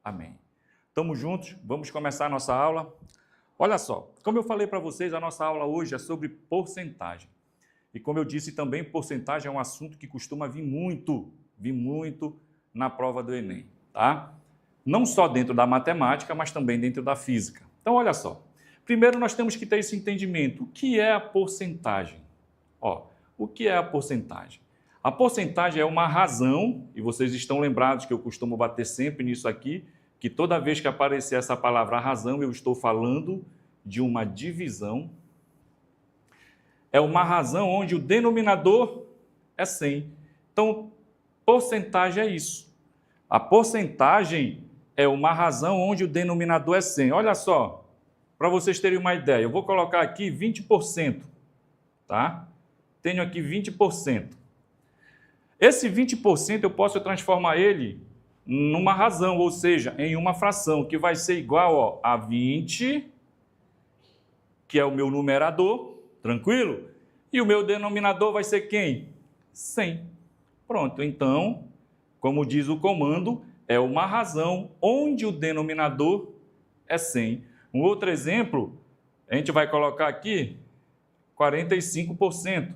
Amém. Estamos juntos? Vamos começar a nossa aula? Olha só, como eu falei para vocês, a nossa aula hoje é sobre porcentagem. E como eu disse também, porcentagem é um assunto que costuma vir muito na prova do Enem, tá? Não só dentro da matemática, mas também dentro da física. Então, olha só. Primeiro, nós temos que ter esse entendimento. O que é a porcentagem? O que é a porcentagem? A porcentagem é uma razão, e vocês estão lembrados que eu costumo bater sempre nisso aqui, que toda vez que aparecer essa palavra razão, eu estou falando de uma divisão. É uma razão onde o denominador é 100. Então, porcentagem é isso. A porcentagem é uma razão onde o denominador é 100. Olha só, para vocês terem uma ideia, eu vou colocar aqui 20%, tá? Tenho aqui 20%. Esse 20% eu posso transformar ele numa razão, ou seja, em uma fração, que vai ser igual a 20, que é o meu numerador, tranquilo? E o meu denominador vai ser quem? 100. Pronto, então, como diz o comando, é uma razão onde o denominador é 100. Um outro exemplo, a gente vai colocar aqui 45%,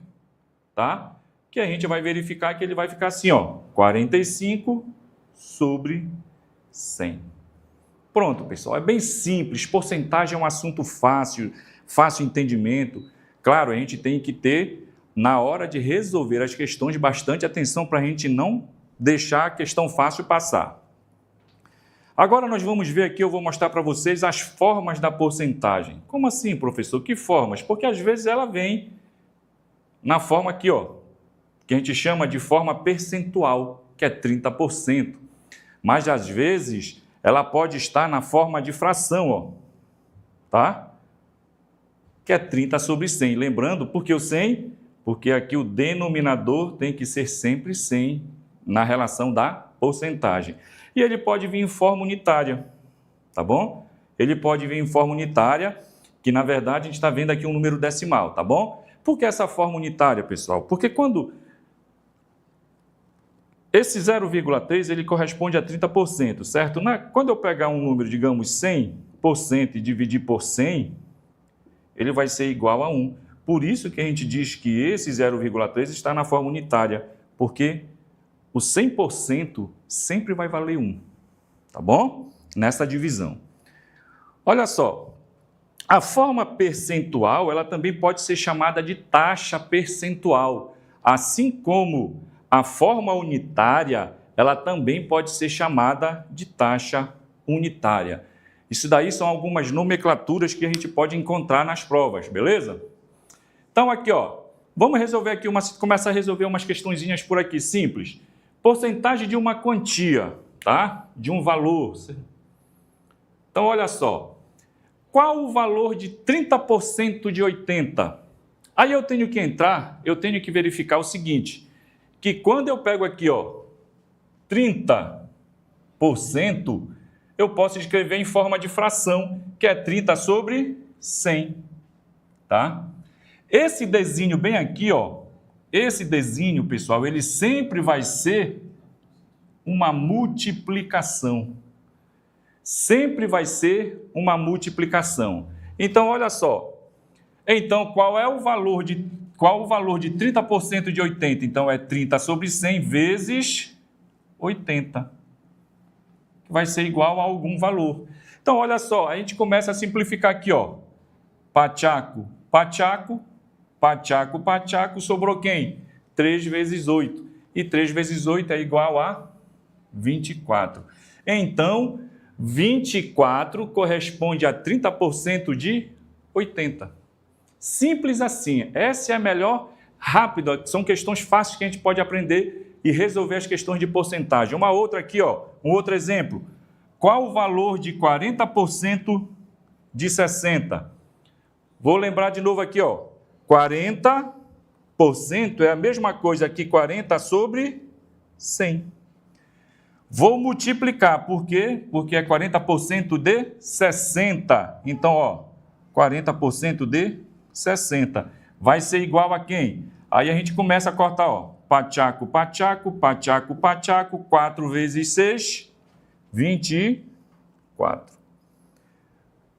tá? Que a gente vai verificar que ele vai ficar assim, 45 sobre 100. Pronto, pessoal, é bem simples, porcentagem é um assunto fácil entendimento. Claro, a gente tem que ter, na hora de resolver as questões, bastante atenção para a gente não deixar a questão fácil passar. Agora nós vamos ver aqui, eu vou mostrar para vocês as formas da porcentagem. Como assim, professor? Que formas? Porque às vezes ela vem na forma aqui, que a gente chama de forma percentual, que é 30%. Mas às vezes ela pode estar na forma de fração, tá? Que é 30 sobre 100. Lembrando, por que o 100? Porque aqui o denominador tem que ser sempre 100 na relação da porcentagem. E ele pode vir em forma unitária, tá bom? Ele pode vir em forma unitária, que na verdade a gente está vendo aqui um número decimal, tá bom? Por que essa forma unitária, pessoal? Porque quando esse 0,3 ele corresponde a 30%, certo? Quando eu pegar um número, digamos 100% e dividir por 100, ele vai ser igual a 1. Por isso que a gente diz que esse 0,3 está na forma unitária, porque o 100% sempre vai valer 1, tá bom? Nessa divisão. Olha só, a forma percentual, ela também pode ser chamada de taxa percentual, assim como a forma unitária, ela também pode ser chamada de taxa unitária. Isso daí são algumas nomenclaturas que a gente pode encontrar nas provas, beleza? Então aqui, vamos resolver aqui começar a resolver umas questõezinhas por aqui, simples. Porcentagem de uma quantia, tá? De um valor. Então, olha só. Qual o valor de 30% de 80? Aí eu tenho que verificar o seguinte, que quando eu pego aqui, 30%, eu posso escrever em forma de fração, que é 30 sobre 100, tá? Esse desenho bem aqui, esse desenho, pessoal, ele sempre vai ser uma multiplicação. Sempre vai ser uma multiplicação. Então, olha só. Então, qual o valor de 30% de 80? Então, é 30 sobre 100 vezes 80. Que vai ser igual a algum valor. Então, olha só. A gente começa a simplificar aqui, Pachaco, pachaco. Pachaco, pachaco, sobrou quem? 3 vezes 8. E 3 vezes 8 é igual a 24. Então, 24 corresponde a 30% de 80. Simples assim. Essa é a melhor, rápida. São questões fáceis que a gente pode aprender e resolver as questões de porcentagem. Uma outra aqui, um outro exemplo. Qual o valor de 40% de 60? Vou lembrar de novo aqui, 40% é a mesma coisa que 40 sobre 100. Vou multiplicar, por quê? Porque é 40% de 60. Então, 40% de 60. Vai ser igual a quem? Aí a gente começa a cortar, pachaco, pachaco, pachaco, pachaco, 4 vezes 6, 24. 4.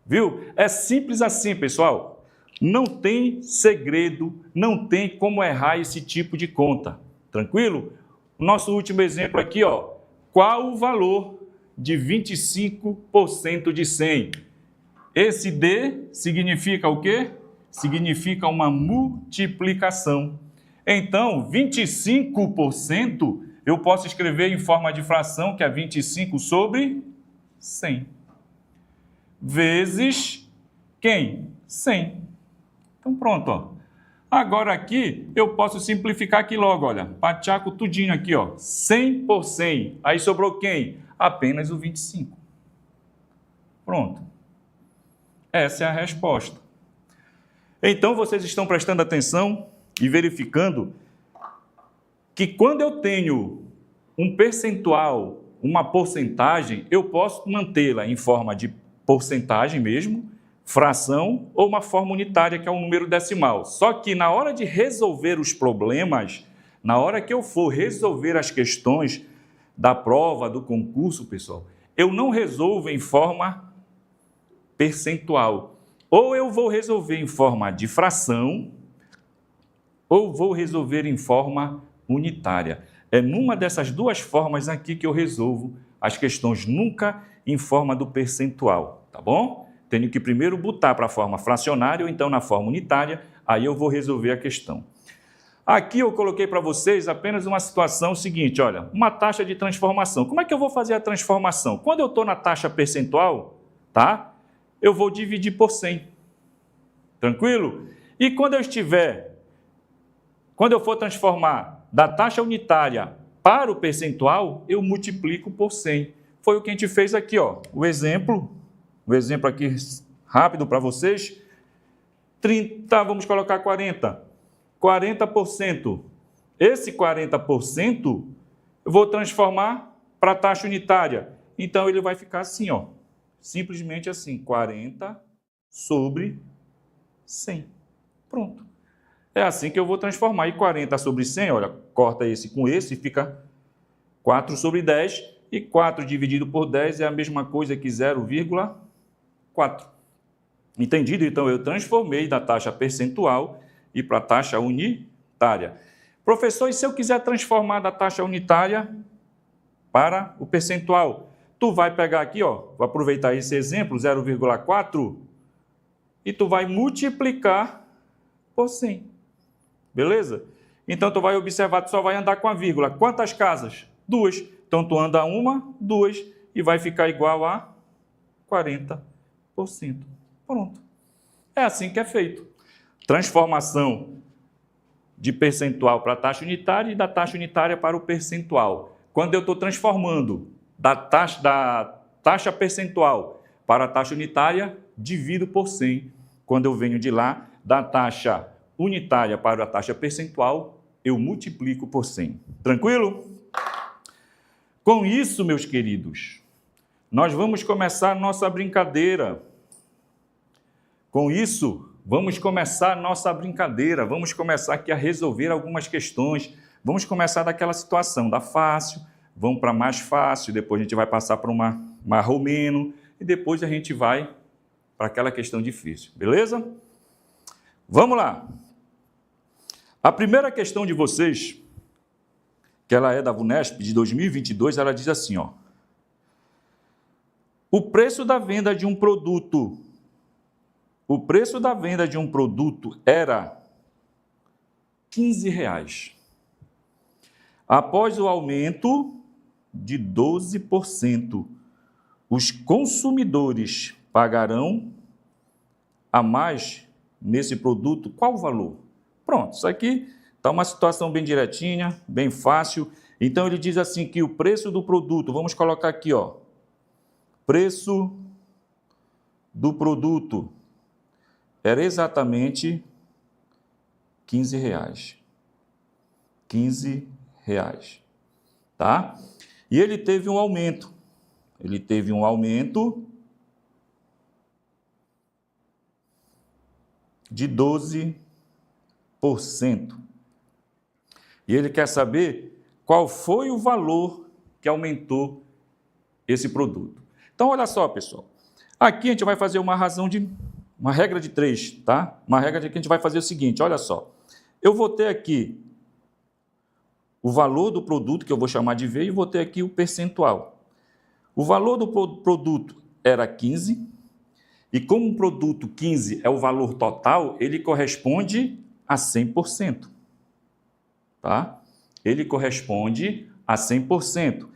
Viu? É simples assim, pessoal. Não tem segredo, não tem como errar esse tipo de conta. Tranquilo? Nosso último exemplo aqui, ó. Qual o valor de 25% de 100? Esse D significa o quê? Significa uma multiplicação. Então, 25% eu posso escrever em forma de fração, que é 25 sobre 100. Vezes quem? 100. Então, pronto, ó. Agora aqui, eu posso simplificar aqui logo, olha. Pateaco tudinho aqui, ó. 100 por 100. Aí sobrou quem? Apenas o 25. Pronto. Essa é a resposta. Então, vocês estão prestando atenção e verificando que quando eu tenho um percentual, uma porcentagem, eu posso mantê-la em forma de porcentagem mesmo, fração ou uma forma unitária, que é um número decimal. Só que na hora de resolver os problemas, na hora que eu for resolver as questões da prova, do concurso, pessoal, eu não resolvo em forma percentual. Ou eu vou resolver em forma de fração, ou vou resolver em forma unitária. É numa dessas duas formas aqui que eu resolvo as questões, nunca em forma do percentual, tá bom? Tenho que primeiro botar para a forma fracionária ou então na forma unitária, aí eu vou resolver a questão. Aqui eu coloquei para vocês apenas uma situação seguinte, olha, uma taxa de transformação. Como é que eu vou fazer a transformação? Quando eu estou na taxa percentual, tá? Eu vou dividir por 100. Tranquilo? E quando eu for transformar da taxa unitária para o percentual, eu multiplico por 100. Foi o que a gente fez aqui, ó. O exemplo aqui rápido para vocês. 30, vamos colocar 40. 40%. Esse 40% eu vou transformar para a taxa unitária. Então, ele vai ficar assim, ó. Simplesmente assim, 40 sobre 100. Pronto. É assim que eu vou transformar. E 40 sobre 100, olha, corta esse com esse, fica 4 sobre 10. E 4 dividido por 10 é a mesma coisa que 0,4. Entendido? Então, eu transformei da taxa percentual e para a taxa unitária. Professor, e se eu quiser transformar da taxa unitária para o percentual? Tu vai pegar aqui, ó, vou aproveitar esse exemplo, 0,4, e tu vai multiplicar por 100. Beleza? Então, tu vai observar, tu só vai andar com a vírgula. Quantas casas? 2. Então, tu anda uma, 2, e vai ficar igual a 40%. Pronto. É assim que é feito. Transformação de percentual para a taxa unitária e da taxa unitária para o percentual. Quando eu estou transformando da taxa percentual para a taxa unitária, divido por 100. Quando eu venho de lá, da taxa unitária para a taxa percentual, eu multiplico por 100. Tranquilo? Com isso, meus queridos, nós vamos começar a nossa brincadeira. Com isso, vamos começar a nossa brincadeira. Vamos começar aqui a resolver algumas questões. Vamos começar daquela situação da fácil, vamos para mais fácil, depois a gente vai passar para uma mais ou menos, e depois a gente vai para aquela questão difícil, beleza? Vamos lá. A primeira questão de vocês, que ela é da VUNESP de 2022, ela diz assim, ó. O preço da venda de um produto era R$15. Após o aumento de 12%, os consumidores pagarão a mais nesse produto. Qual o valor? Pronto, isso aqui está uma situação bem direitinha, bem fácil. Então, ele diz assim que o preço do produto, vamos colocar aqui, ó, preço do produto era exatamente R$15. R$15, tá? E ele teve um aumento. Ele teve um aumento de 12%. E ele quer saber qual foi o valor que aumentou esse produto. Então, olha só, pessoal. Aqui a gente vai fazer uma regra de 3, tá? Uma regra que a gente vai fazer o seguinte, olha só. Eu vou ter aqui o valor do produto, que eu vou chamar de V, e vou ter aqui o percentual. O valor do produto era 15, e como o produto 15 é o valor total, ele corresponde a 100%. Tá? Ele corresponde a 100%.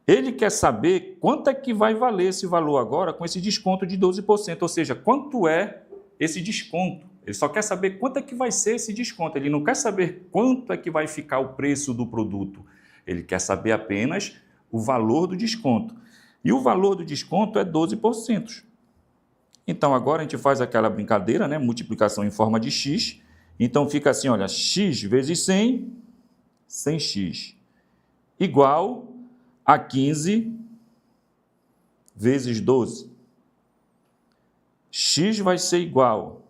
Ele quer saber quanto é que vai valer esse valor agora com esse desconto de 12%, ou seja, quanto é esse desconto. Ele só quer saber quanto é que vai ser esse desconto, ele não quer saber quanto é que vai ficar o preço do produto, ele quer saber apenas o valor do desconto. E o valor do desconto é 12%. Então, agora a gente faz aquela brincadeira, né? Multiplicação em forma de x. Então, fica assim, olha, x vezes 100, 100x, igual a 15 vezes 12. X vai ser igual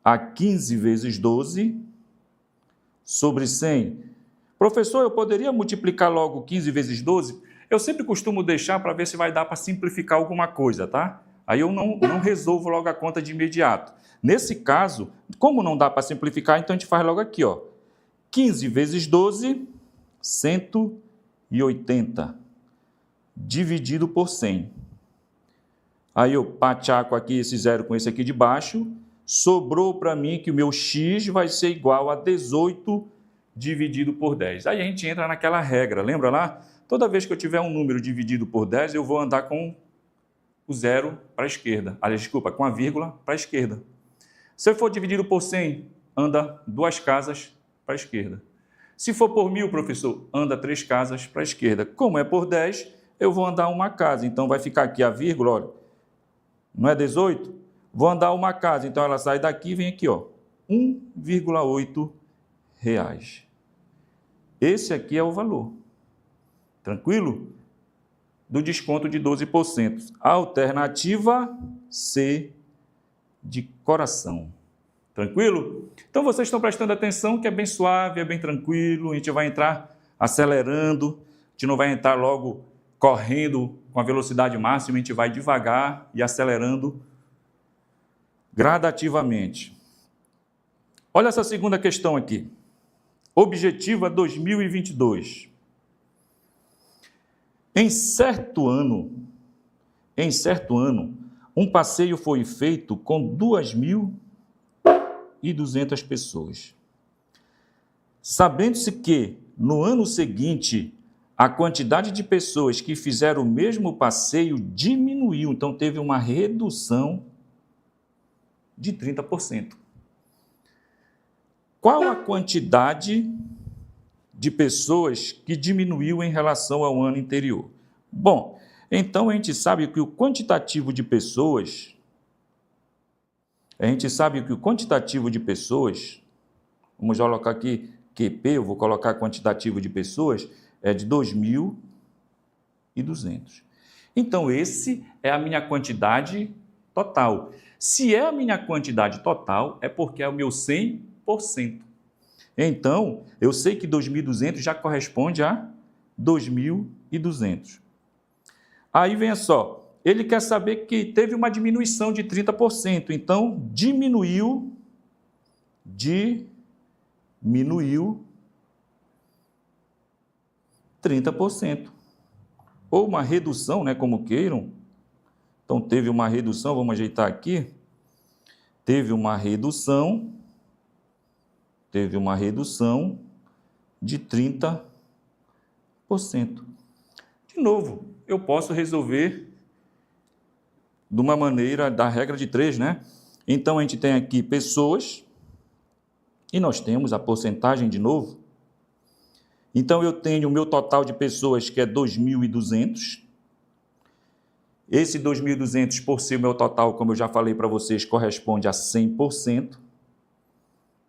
a 15 vezes 12 sobre 100. Professor, eu poderia multiplicar logo 15 vezes 12? Eu sempre costumo deixar para ver se vai dar para simplificar alguma coisa, tá? Aí eu não resolvo logo a conta de imediato. Nesse caso, como não dá para simplificar, então a gente faz logo aqui, ó. 15 vezes 12, 180, dividido por 100. Aí eu pachaco aqui esse zero com esse aqui de baixo, sobrou para mim que o meu x vai ser igual a 18 dividido por 10. Aí a gente entra naquela regra, lembra lá? Toda vez que eu tiver um número dividido por 10, eu vou andar com o zero para a esquerda. Aliás, desculpa, com a vírgula para a esquerda. Se for dividido por 100, anda 2 casas para a esquerda. Se for por 1000, professor, anda 3 casas para a esquerda. Como é por 10, eu vou andar uma casa. Então, vai ficar aqui a vírgula, olha, não é 18? Vou andar uma casa. Então, ela sai daqui e vem aqui, ó, R$1,8. Esse aqui é o valor. Tranquilo? Do desconto de 12%. Alternativa C de coração. Tranquilo? Então, vocês estão prestando atenção que é bem suave, é bem tranquilo, a gente vai entrar acelerando, a gente não vai entrar logo correndo com a velocidade máxima, a gente vai devagar e acelerando gradativamente. Olha essa segunda questão aqui. Objetiva 2022. Em certo ano, um passeio foi feito com 2.200 pessoas. Sabendo-se que, no ano seguinte, a quantidade de pessoas que fizeram o mesmo passeio diminuiu, então teve uma redução de 30%. Qual a quantidade de pessoas que diminuiu em relação ao ano anterior? Bom, então a gente sabe que o quantitativo de pessoas, vamos colocar aqui QP, eu vou colocar quantitativo de pessoas, é de 2.200. Então, esse é a minha quantidade total. Se é a minha quantidade total, é porque é o meu 100%. Então, eu sei que 2.200 já corresponde a 2.200. Aí, venha só, ele quer saber que teve uma diminuição de 30%. Então, diminuiu 30%. Ou uma redução, né, como queiram. Então, teve uma redução, vamos ajeitar aqui. Teve uma redução de 30%. De novo, eu posso resolver de uma maneira da regra de 3, né? Então, a gente tem aqui pessoas e nós temos a porcentagem de novo. Então, eu tenho o meu total de pessoas, que é 2.200. Esse 2.200, por ser o meu total, como eu já falei para vocês, corresponde a 100%.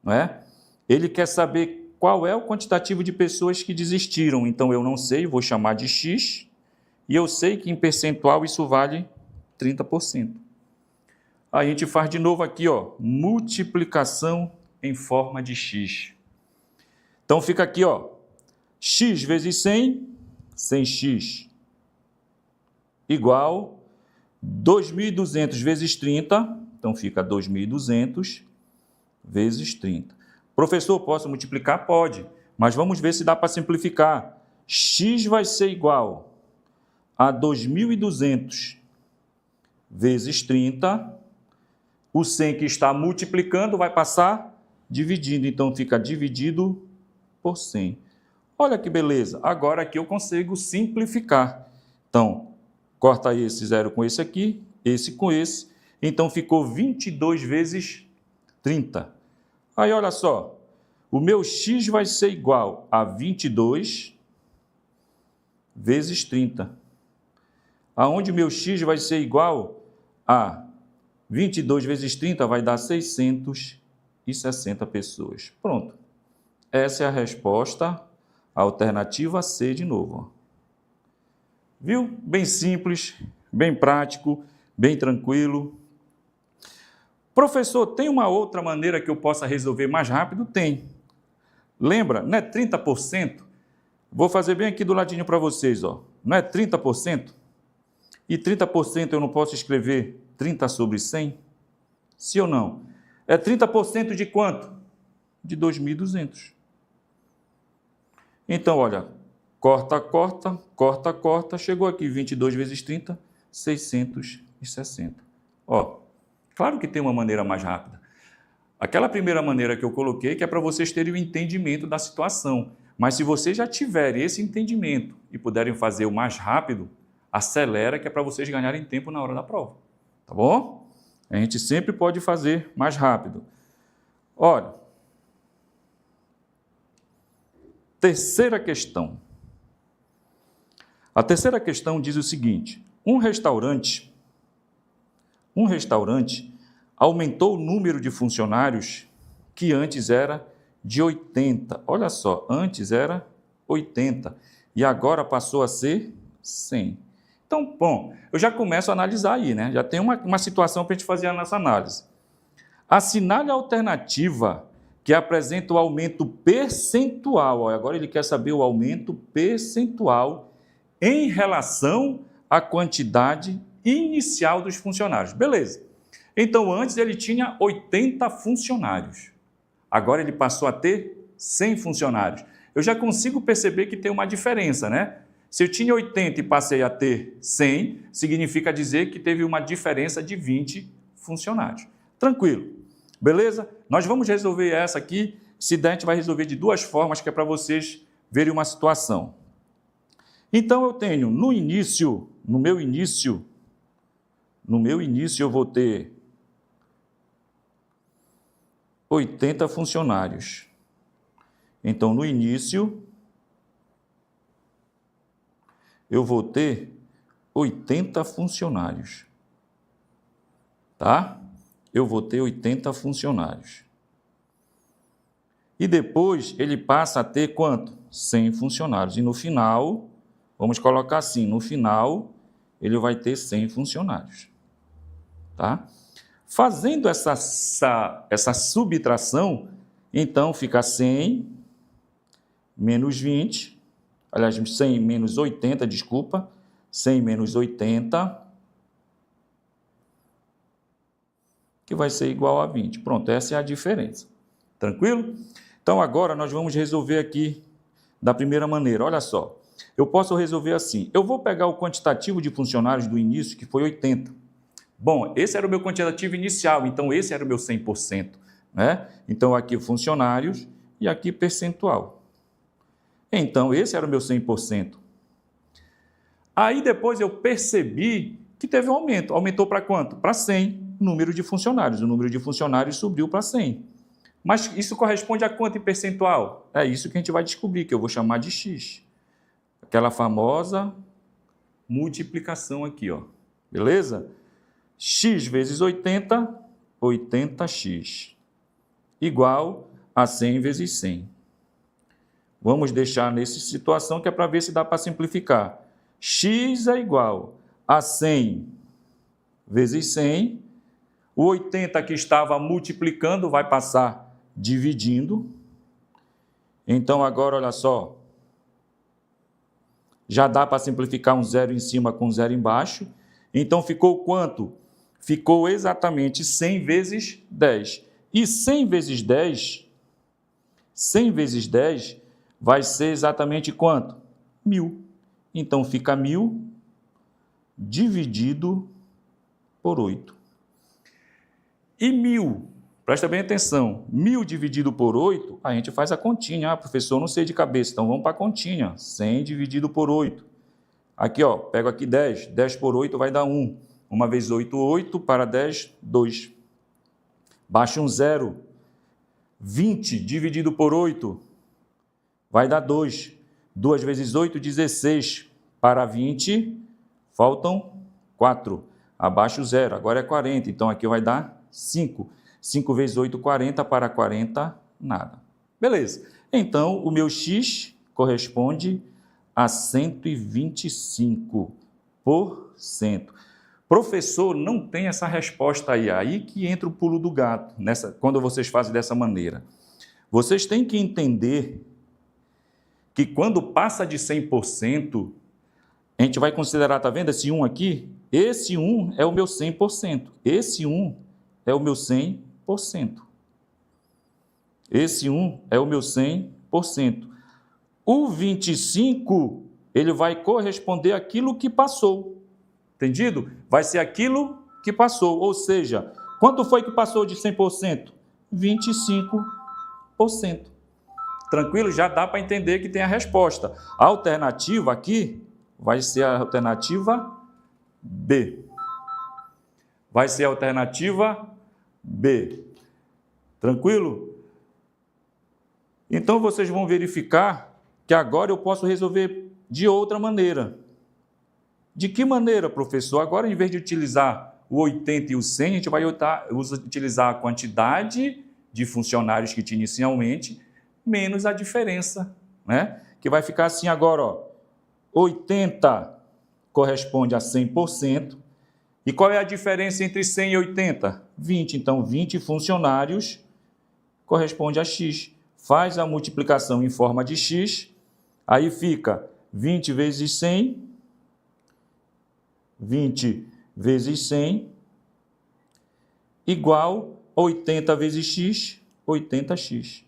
Não é? Ele quer saber qual é o quantitativo de pessoas que desistiram. Então, eu não sei, vou chamar de X. E eu sei que em percentual isso vale 30%. Aí a gente faz de novo aqui, ó, multiplicação em forma de X. Então, fica aqui, ó, X vezes 100, 100x, igual 2.200 vezes 30, então fica 2.200 vezes 30. Professor, posso multiplicar? Pode, mas vamos ver se dá para simplificar. X vai ser igual a 2.200 vezes 30, o 100 que está multiplicando vai passar dividindo, então fica dividido por 100. Olha que beleza, agora aqui eu consigo simplificar. Então, corta esse zero com esse aqui, esse com esse, então ficou 22 vezes 30. Aí, olha só, o meu x vai ser igual a 22 vezes 30. Aonde meu x vai ser igual a 22 vezes 30 vai dar 660 pessoas. Pronto. Essa é a resposta, a alternativa C de novo. Viu? Bem simples, bem prático, bem tranquilo. Professor, tem uma outra maneira que eu possa resolver mais rápido? Tem. Lembra, não é 30%? Vou fazer bem aqui do ladinho para vocês, ó. Não é 30%? E 30% eu não posso escrever 30 sobre 100? Sim ou não? É 30% de quanto? De 2.200. Então, olha, corta, corta, corta, corta, chegou aqui 22 vezes 30, 660. Ó, claro que tem uma maneira mais rápida. Aquela primeira maneira que eu coloquei, que é para vocês terem o entendimento da situação. Mas se vocês já tiverem esse entendimento e puderem fazer o mais rápido, acelera, que é para vocês ganharem tempo na hora da prova. Tá bom? A gente sempre pode fazer mais rápido. Olha, terceira questão. A terceira questão diz o seguinte: um restaurante aumentou o número de funcionários que antes era de 80. Olha só, antes era 80 e agora passou a ser 100. Então, bom, eu já começo a analisar aí, né? Já tem uma situação para a gente fazer a nossa análise. Assinale a alternativa que apresenta o aumento percentual. Agora ele quer saber o aumento percentual em relação à quantidade inicial dos funcionários. Beleza. Então, antes ele tinha 80 funcionários. Agora ele passou a ter 100 funcionários. Eu já consigo perceber que tem uma diferença, né? Se eu tinha 80 e passei a ter 100, significa dizer que teve uma diferença de 20 funcionários. Tranquilo. Beleza? Nós vamos resolver essa aqui. Se der, a gente vai resolver de duas formas, que é para vocês verem uma situação. Então, eu tenho no meu início eu vou ter 80 funcionários. Então, no início, eu vou ter 80 funcionários. Tá? Eu vou ter 80 funcionários. E depois ele passa a ter quanto? 100 funcionários. E no final, vamos colocar assim, no final ele vai ter 100 funcionários. Tá? Fazendo essa subtração, então fica 100 menos 20, aliás, 100 menos 80, desculpa, 100 menos 80, que vai ser igual a 20. Pronto, essa é a diferença. Tranquilo? Então, agora nós vamos resolver aqui da primeira maneira. Olha só, eu posso resolver assim. Eu vou pegar o quantitativo de funcionários do início, que foi 80. Bom, esse era o meu quantitativo inicial, então esse era o meu 100%. Né? Então, aqui funcionários e aqui percentual. Então, esse era o meu 100%. Aí, depois eu percebi que teve um aumento. Aumentou para quanto? Para 100, número de funcionários. O número de funcionários subiu para 100. Mas isso corresponde a quanto em percentual? É isso que a gente vai descobrir, que eu vou chamar de X. Aquela famosa multiplicação aqui, ó. Beleza? X vezes 80, 80x, igual a 100 vezes 100. Vamos deixar nessa situação que é para ver se dá para simplificar. X é igual a 100 vezes 100. O 80 que estava multiplicando vai passar dividindo. Então, agora, olha só. Já dá para simplificar um zero em cima com um zero embaixo. Então, ficou quanto? Ficou exatamente 100 vezes 10. E 100 vezes 10, 100 vezes 10 vai ser exatamente quanto? 1000. Então, fica 1000 dividido por 8. E 1000, presta bem atenção, 1000 dividido por 8, a gente faz a continha. Ah, professor, não sei de cabeça, então vamos para a continha. 100 dividido por 8. Aqui, ó, pego aqui 10. 10 por 8 vai dar 1. 1 vezes 8, 8. Para 10, 2. Baixa um 0. 20 dividido por 8 vai dar 2. 2 vezes 8, 16. Para 20, faltam 4. Abaixo o 0, agora é 40. Então, aqui vai dar 5. 5 vezes 8, 40. Para 40, nada. Beleza. Então, o meu x corresponde a 125%. Professor, não tem essa resposta aí. Aí que entra o pulo do gato, quando vocês fazem dessa maneira. Vocês têm que entender que quando passa de 100%, a gente vai considerar, tá vendo esse 1 aqui? Esse 1 é o meu 100%. Esse 1 é o meu 100%. Esse 1 é o meu 100%. O 25, ele vai corresponder àquilo que passou. Entendido? Vai ser aquilo que passou. Ou seja, quanto foi que passou de 100%? 25%. Tranquilo? Já dá para entender que tem a resposta. A alternativa aqui vai ser a alternativa B. Vai ser a alternativa B. Tranquilo? Então, vocês vão verificar que agora eu posso resolver de outra maneira. De que maneira, professor? Agora, em vez de utilizar o 80 e o 100, a gente vai utilizar a quantidade de funcionários que tinha inicialmente, menos a diferença, né? Que vai ficar assim agora, ó. 80 corresponde a 100%. E qual é a diferença entre 100 e 80? 20. Então, 20 funcionários corresponde a x. Faz a multiplicação em forma de x, aí fica 20 vezes 100, 20 vezes 100, igual a 80 vezes x, 80x.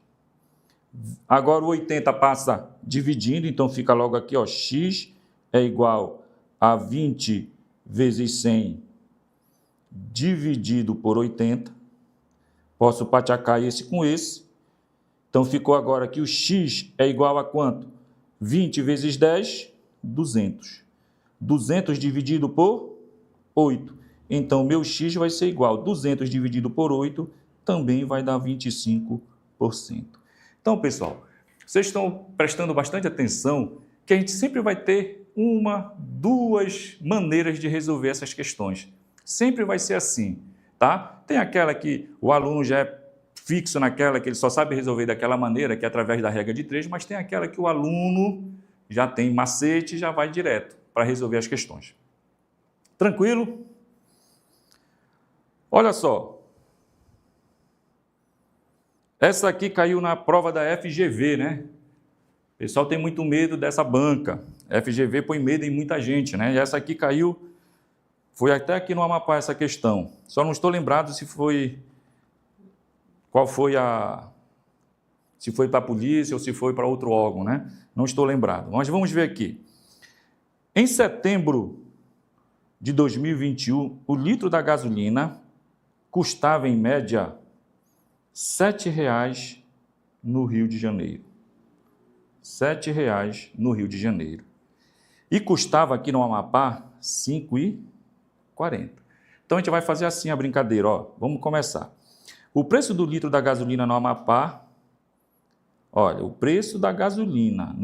Agora o 80 passa dividindo, então fica logo aqui, ó, x é igual a 20 vezes 100 dividido por 80. Posso patear esse com esse. Então, ficou agora que o x é igual a quanto? 20 vezes 10, 200. 200 dividido por 8. Então, meu x vai ser igual a 200 dividido por 8, também vai dar 25%. Então, pessoal, vocês estão prestando bastante atenção que a gente sempre vai ter uma, duas maneiras de resolver essas questões. Sempre vai ser assim, tá? Tem aquela que o aluno já é fixo naquela, que ele só sabe resolver daquela maneira, que é através da regra de 3, mas tem aquela que o aluno já tem macete e já vai direto para resolver as questões. Tranquilo? Olha só. Essa aqui caiu na prova da FGV, né? O pessoal tem muito medo dessa banca. A FGV põe medo em muita gente, né? E essa aqui caiu, foi até aqui no Amapá essa questão. Só não estou lembrado se foi... Qual foi se foi para a polícia ou se foi para outro órgão, né? Não estou lembrado. Mas vamos ver aqui. Em setembro de 2021, o litro da gasolina custava, em média, R$ 7,00 no Rio de Janeiro. R$ 7,00 no Rio de Janeiro. E custava aqui no Amapá R$ 5,40. Então, a gente vai fazer assim a brincadeira, ó. Vamos começar. O preço do litro da gasolina no Amapá, olha, o preço da gasolina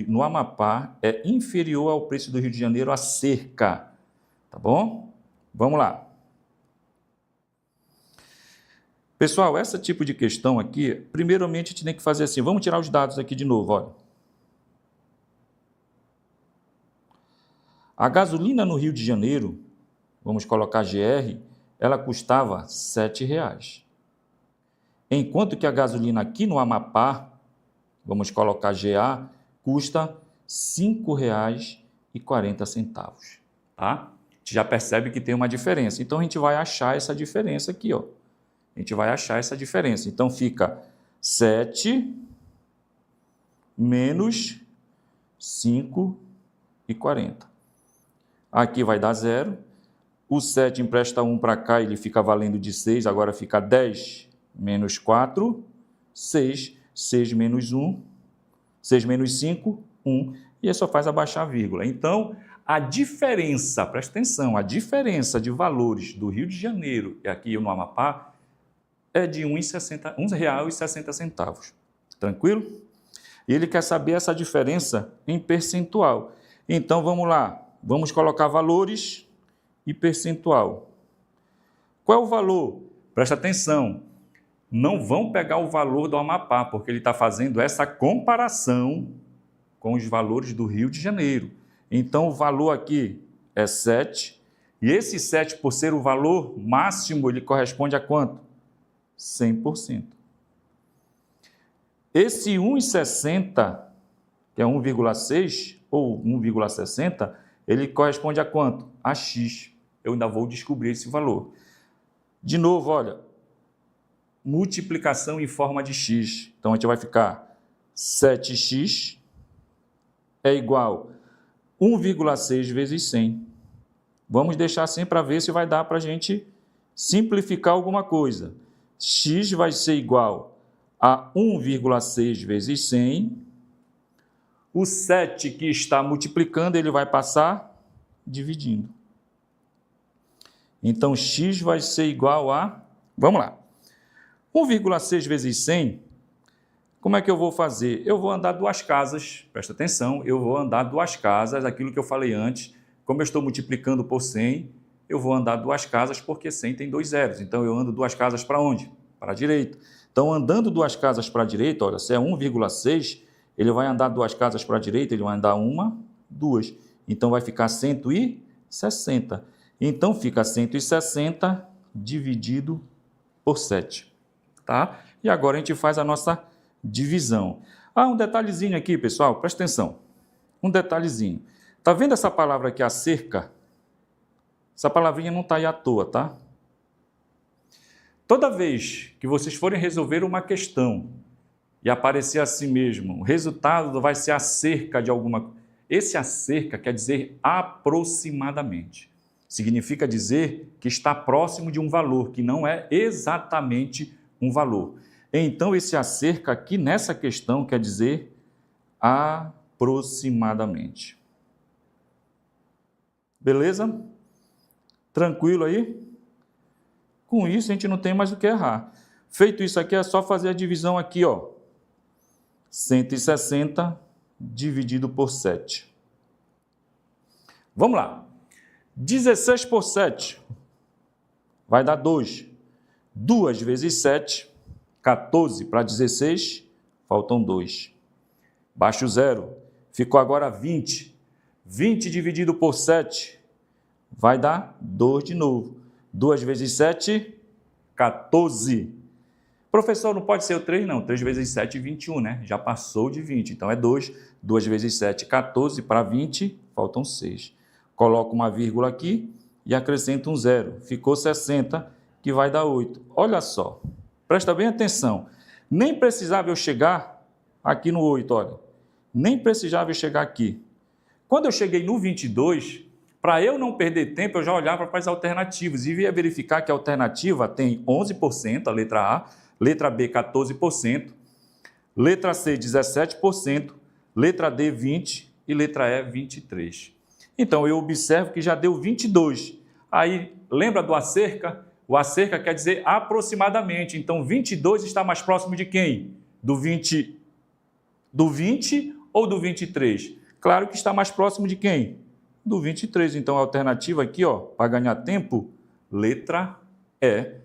no Amapá é inferior ao preço do Rio de Janeiro a cerca, tá bom? Vamos lá. Pessoal, esse tipo de questão aqui, primeiramente a gente tem que fazer assim, vamos tirar os dados aqui de novo, olha. A gasolina no Rio de Janeiro, vamos colocar GR, ela custava R$ 7,00. Enquanto que a gasolina aqui no Amapá, vamos colocar GA, custa R$ 5,40. 1,40, tá? A gente já percebe que tem uma diferença. Então, a gente vai achar essa diferença aqui, ó. A gente vai achar essa diferença. Então, fica 7 menos 5,40. Aqui vai dar 0. O 7 empresta 1 para cá, ele fica valendo de 6, agora fica 10 menos 4, 6. 6 menos 1, 6 menos 5, 1. E aí só faz abaixar a vírgula. Então, a diferença, presta atenção, a diferença de valores do Rio de Janeiro e aqui no Amapá é de R$ 1,60. Tranquilo? E ele quer saber essa diferença em percentual. Então, vamos lá. Vamos colocar valores e percentual. Qual é o valor? Presta atenção. Não vão pegar o valor do Amapá, porque ele está fazendo essa comparação com os valores do Rio de Janeiro. Então, o valor aqui é 7, e esse 7, por ser o valor máximo, ele corresponde a quanto? 100%. Esse 1,60, que é 1,6 ou 1,60, ele corresponde a quanto? A X. Eu ainda vou descobrir esse valor. De novo, olha, multiplicação em forma de x. Então, a gente vai ficar 7x é igual a 1,6 vezes 100. Vamos deixar assim para ver se vai dar para a gente simplificar alguma coisa. X vai ser igual a 1,6 vezes 100. O 7 que está multiplicando, ele vai passar dividindo. Então, x vai ser igual a... Vamos lá. 1,6 vezes 100, como é que eu vou fazer? Eu vou andar 2 casas, presta atenção, eu vou andar 2 casas, aquilo que eu falei antes, como eu estou multiplicando por 100, eu vou andar 2 casas porque 100 tem 2 zeros, então eu ando 2 casas para onde? Para a direita. Então, andando 2 casas para a direita, olha, se é 1,6, ele vai andar 2 casas para a direita, ele vai andar 1, 2, então vai ficar 160. Então, fica 160 dividido por 7. Tá? E agora a gente faz a nossa divisão. Um detalhezinho aqui, pessoal, presta atenção. Um detalhezinho. Tá vendo essa palavra aqui, acerca? Essa palavrinha não está aí à toa, tá? Toda vez que vocês forem resolver uma questão e aparecer assim mesmo, o resultado vai ser acerca de alguma coisa. Esse acerca quer dizer aproximadamente. Significa dizer que está próximo de um valor, que não é exatamente um valor. Então, esse acerca aqui nessa questão quer dizer aproximadamente. Beleza? Tranquilo aí? Com isso, a gente não tem mais o que errar. Feito isso aqui, é só fazer a divisão aqui, ó. 160 dividido por 7. Vamos lá. 16 por 7 vai dar 2. 2 vezes 7, 14 para 16, faltam 2. Baixa o 0. Ficou agora 20. 20 dividido por 7 vai dar 2 de novo. 2 vezes 7, 14. Professor, não pode ser o 3, não. 3 vezes 7, 21, né? Já passou de 20. Então, é 2. 2 vezes 7, 14. Para 20, faltam 6. Coloco uma vírgula aqui e acrescento um 0. Ficou 60, que vai dar 8. Olha só. Presta bem atenção. Nem precisava eu chegar aqui no 8, olha. Nem precisava eu chegar aqui. Quando eu cheguei no 22... Para eu não perder tempo, eu já olhava para as alternativas e ia verificar que a alternativa tem 11%, a letra A, letra B 14%, letra C 17%, letra D 20% e letra E 23%. Então, eu observo que já deu 22. Aí, lembra do acerca? O acerca quer dizer aproximadamente. Então, 22 está mais próximo de quem? Do 20 ou do 23? Claro que está mais próximo de quem? Do 23. Então, a alternativa aqui, ó, para ganhar tempo, letra E,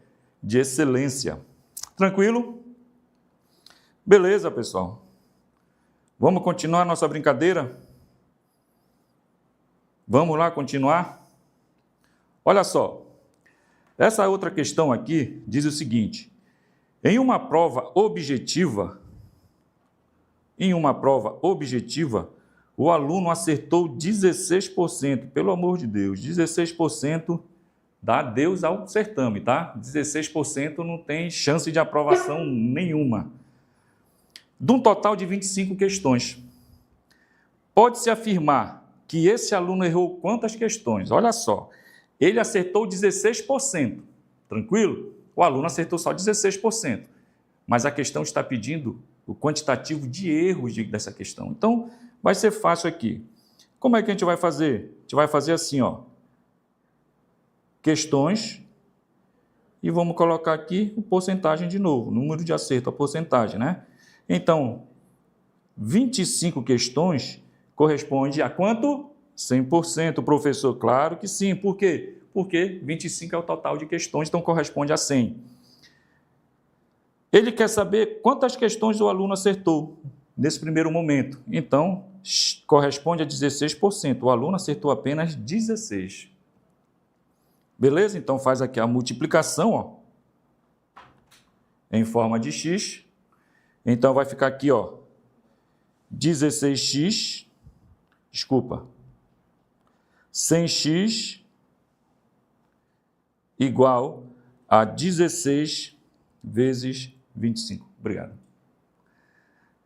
de excelência. Tranquilo? Beleza, pessoal. Vamos continuar nossa brincadeira? Vamos lá continuar? Olha só. Essa outra questão aqui diz o seguinte: em uma prova objetiva, o aluno acertou 16%, pelo amor de Deus, 16% dá Deus ao certame, tá? 16% não tem chance de aprovação nenhuma. De um total de 25 questões, pode-se afirmar que esse aluno errou quantas questões? Olha só, ele acertou 16%, tranquilo? O aluno acertou só 16%, mas a questão está pedindo o quantitativo de erros dessa questão. Então, vai ser fácil aqui. Como é que a gente vai fazer? A gente vai fazer assim, ó. Questões, e vamos colocar aqui a porcentagem de novo, número de acerto, a porcentagem, né? Então, 25 questões corresponde a quanto? 100%, professor. Claro que sim. Por quê? Porque 25 é o total de questões, então corresponde a 100. Ele quer saber quantas questões o aluno acertou nesse primeiro momento. Então, corresponde a 16%. O aluno acertou apenas 16. Beleza? Então, faz aqui a multiplicação, ó, em forma de x. Então, vai ficar aqui, ó, 16x, desculpa, 100x igual a 16 vezes 25. Obrigado.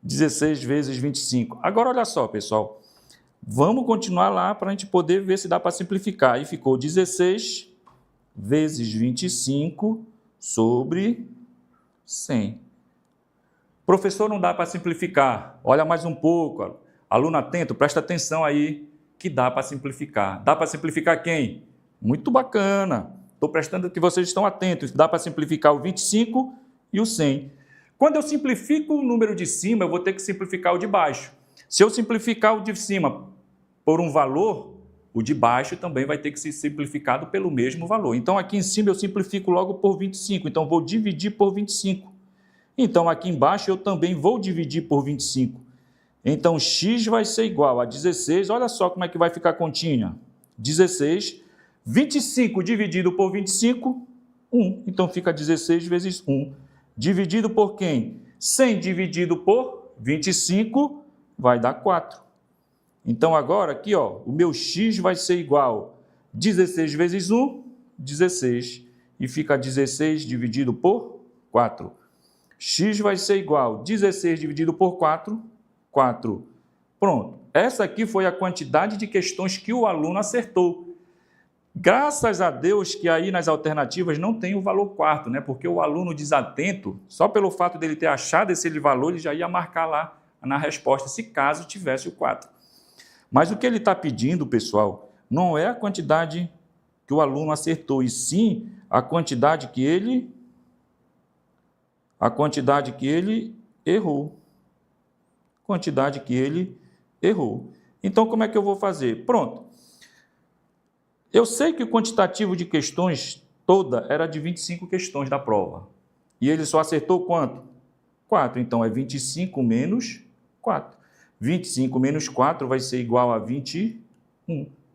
16 vezes 25. Agora, olha só, pessoal. Vamos continuar lá para a gente poder ver se dá para simplificar. Aí ficou 16 vezes 25 sobre 100. Professor, não dá para simplificar. Olha mais um pouco. Aluno atento, presta atenção aí que dá para simplificar. Dá para simplificar quem? Muito bacana. Estou prestando que vocês estão atentos. Dá para simplificar o 25 e o 100. Quando eu simplifico o número de cima, eu vou ter que simplificar o de baixo. Se eu simplificar o de cima por um valor, o de baixo também vai ter que ser simplificado pelo mesmo valor. Então, aqui em cima eu simplifico logo por 25. Então, vou dividir por 25. Então, aqui embaixo eu também vou dividir por 25. Então, x vai ser igual a 16. Olha só como é que vai ficar a continha. 16. 25 dividido por 25, 1. Então, fica 16 vezes 1. Dividido por quem? 100 dividido por 25 vai dar 4. Então, agora aqui, ó, o meu x vai ser igual a 16 vezes 1, 16. E fica 16 dividido por 4. X vai ser igual a 16 dividido por 4, 4. Pronto. Essa aqui foi a quantidade de questões que o aluno acertou. Graças a Deus que aí nas alternativas não tem o valor quarto, né? Porque o aluno desatento, só pelo fato dele ter achado esse valor, ele já ia marcar lá na resposta, se caso tivesse o 4. Mas o que ele está pedindo, pessoal, não é a quantidade que o aluno acertou, e sim a quantidade que ele errou. Quantidade que ele errou. Então, como é que eu vou fazer? Pronto. Eu sei que o quantitativo de questões toda era de 25 questões da prova. E ele só acertou quanto? 4. Então, é 25 menos 4. 25 menos 4 vai ser igual a 21.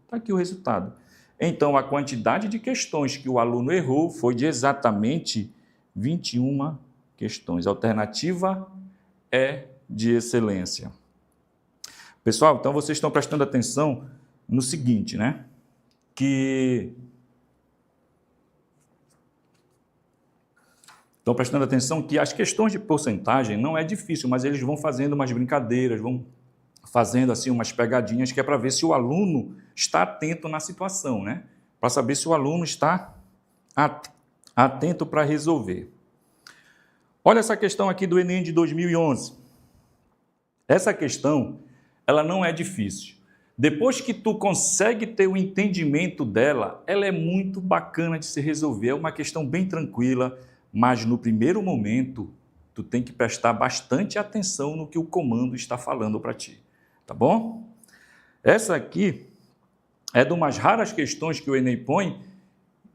Está aqui o resultado. Então, a quantidade de questões que o aluno errou foi de exatamente 21 questões. A alternativa é de excelência. Pessoal, então vocês estão prestando atenção no seguinte, né? Estão prestando atenção que as questões de porcentagem não é difícil, mas eles vão fazendo umas brincadeiras, vão fazendo assim umas pegadinhas que é para ver se o aluno está atento na situação, né? Para saber se o aluno está atento para resolver. Olha essa questão aqui do Enem de 2011. Essa questão, ela não é difícil. Depois que tu consegue ter o entendimento dela, ela é muito bacana de se resolver. É uma questão bem tranquila, mas no primeiro momento, tu tem que prestar bastante atenção no que o comando está falando para ti. Tá bom? Essa aqui é de umas raras questões que o Enem põe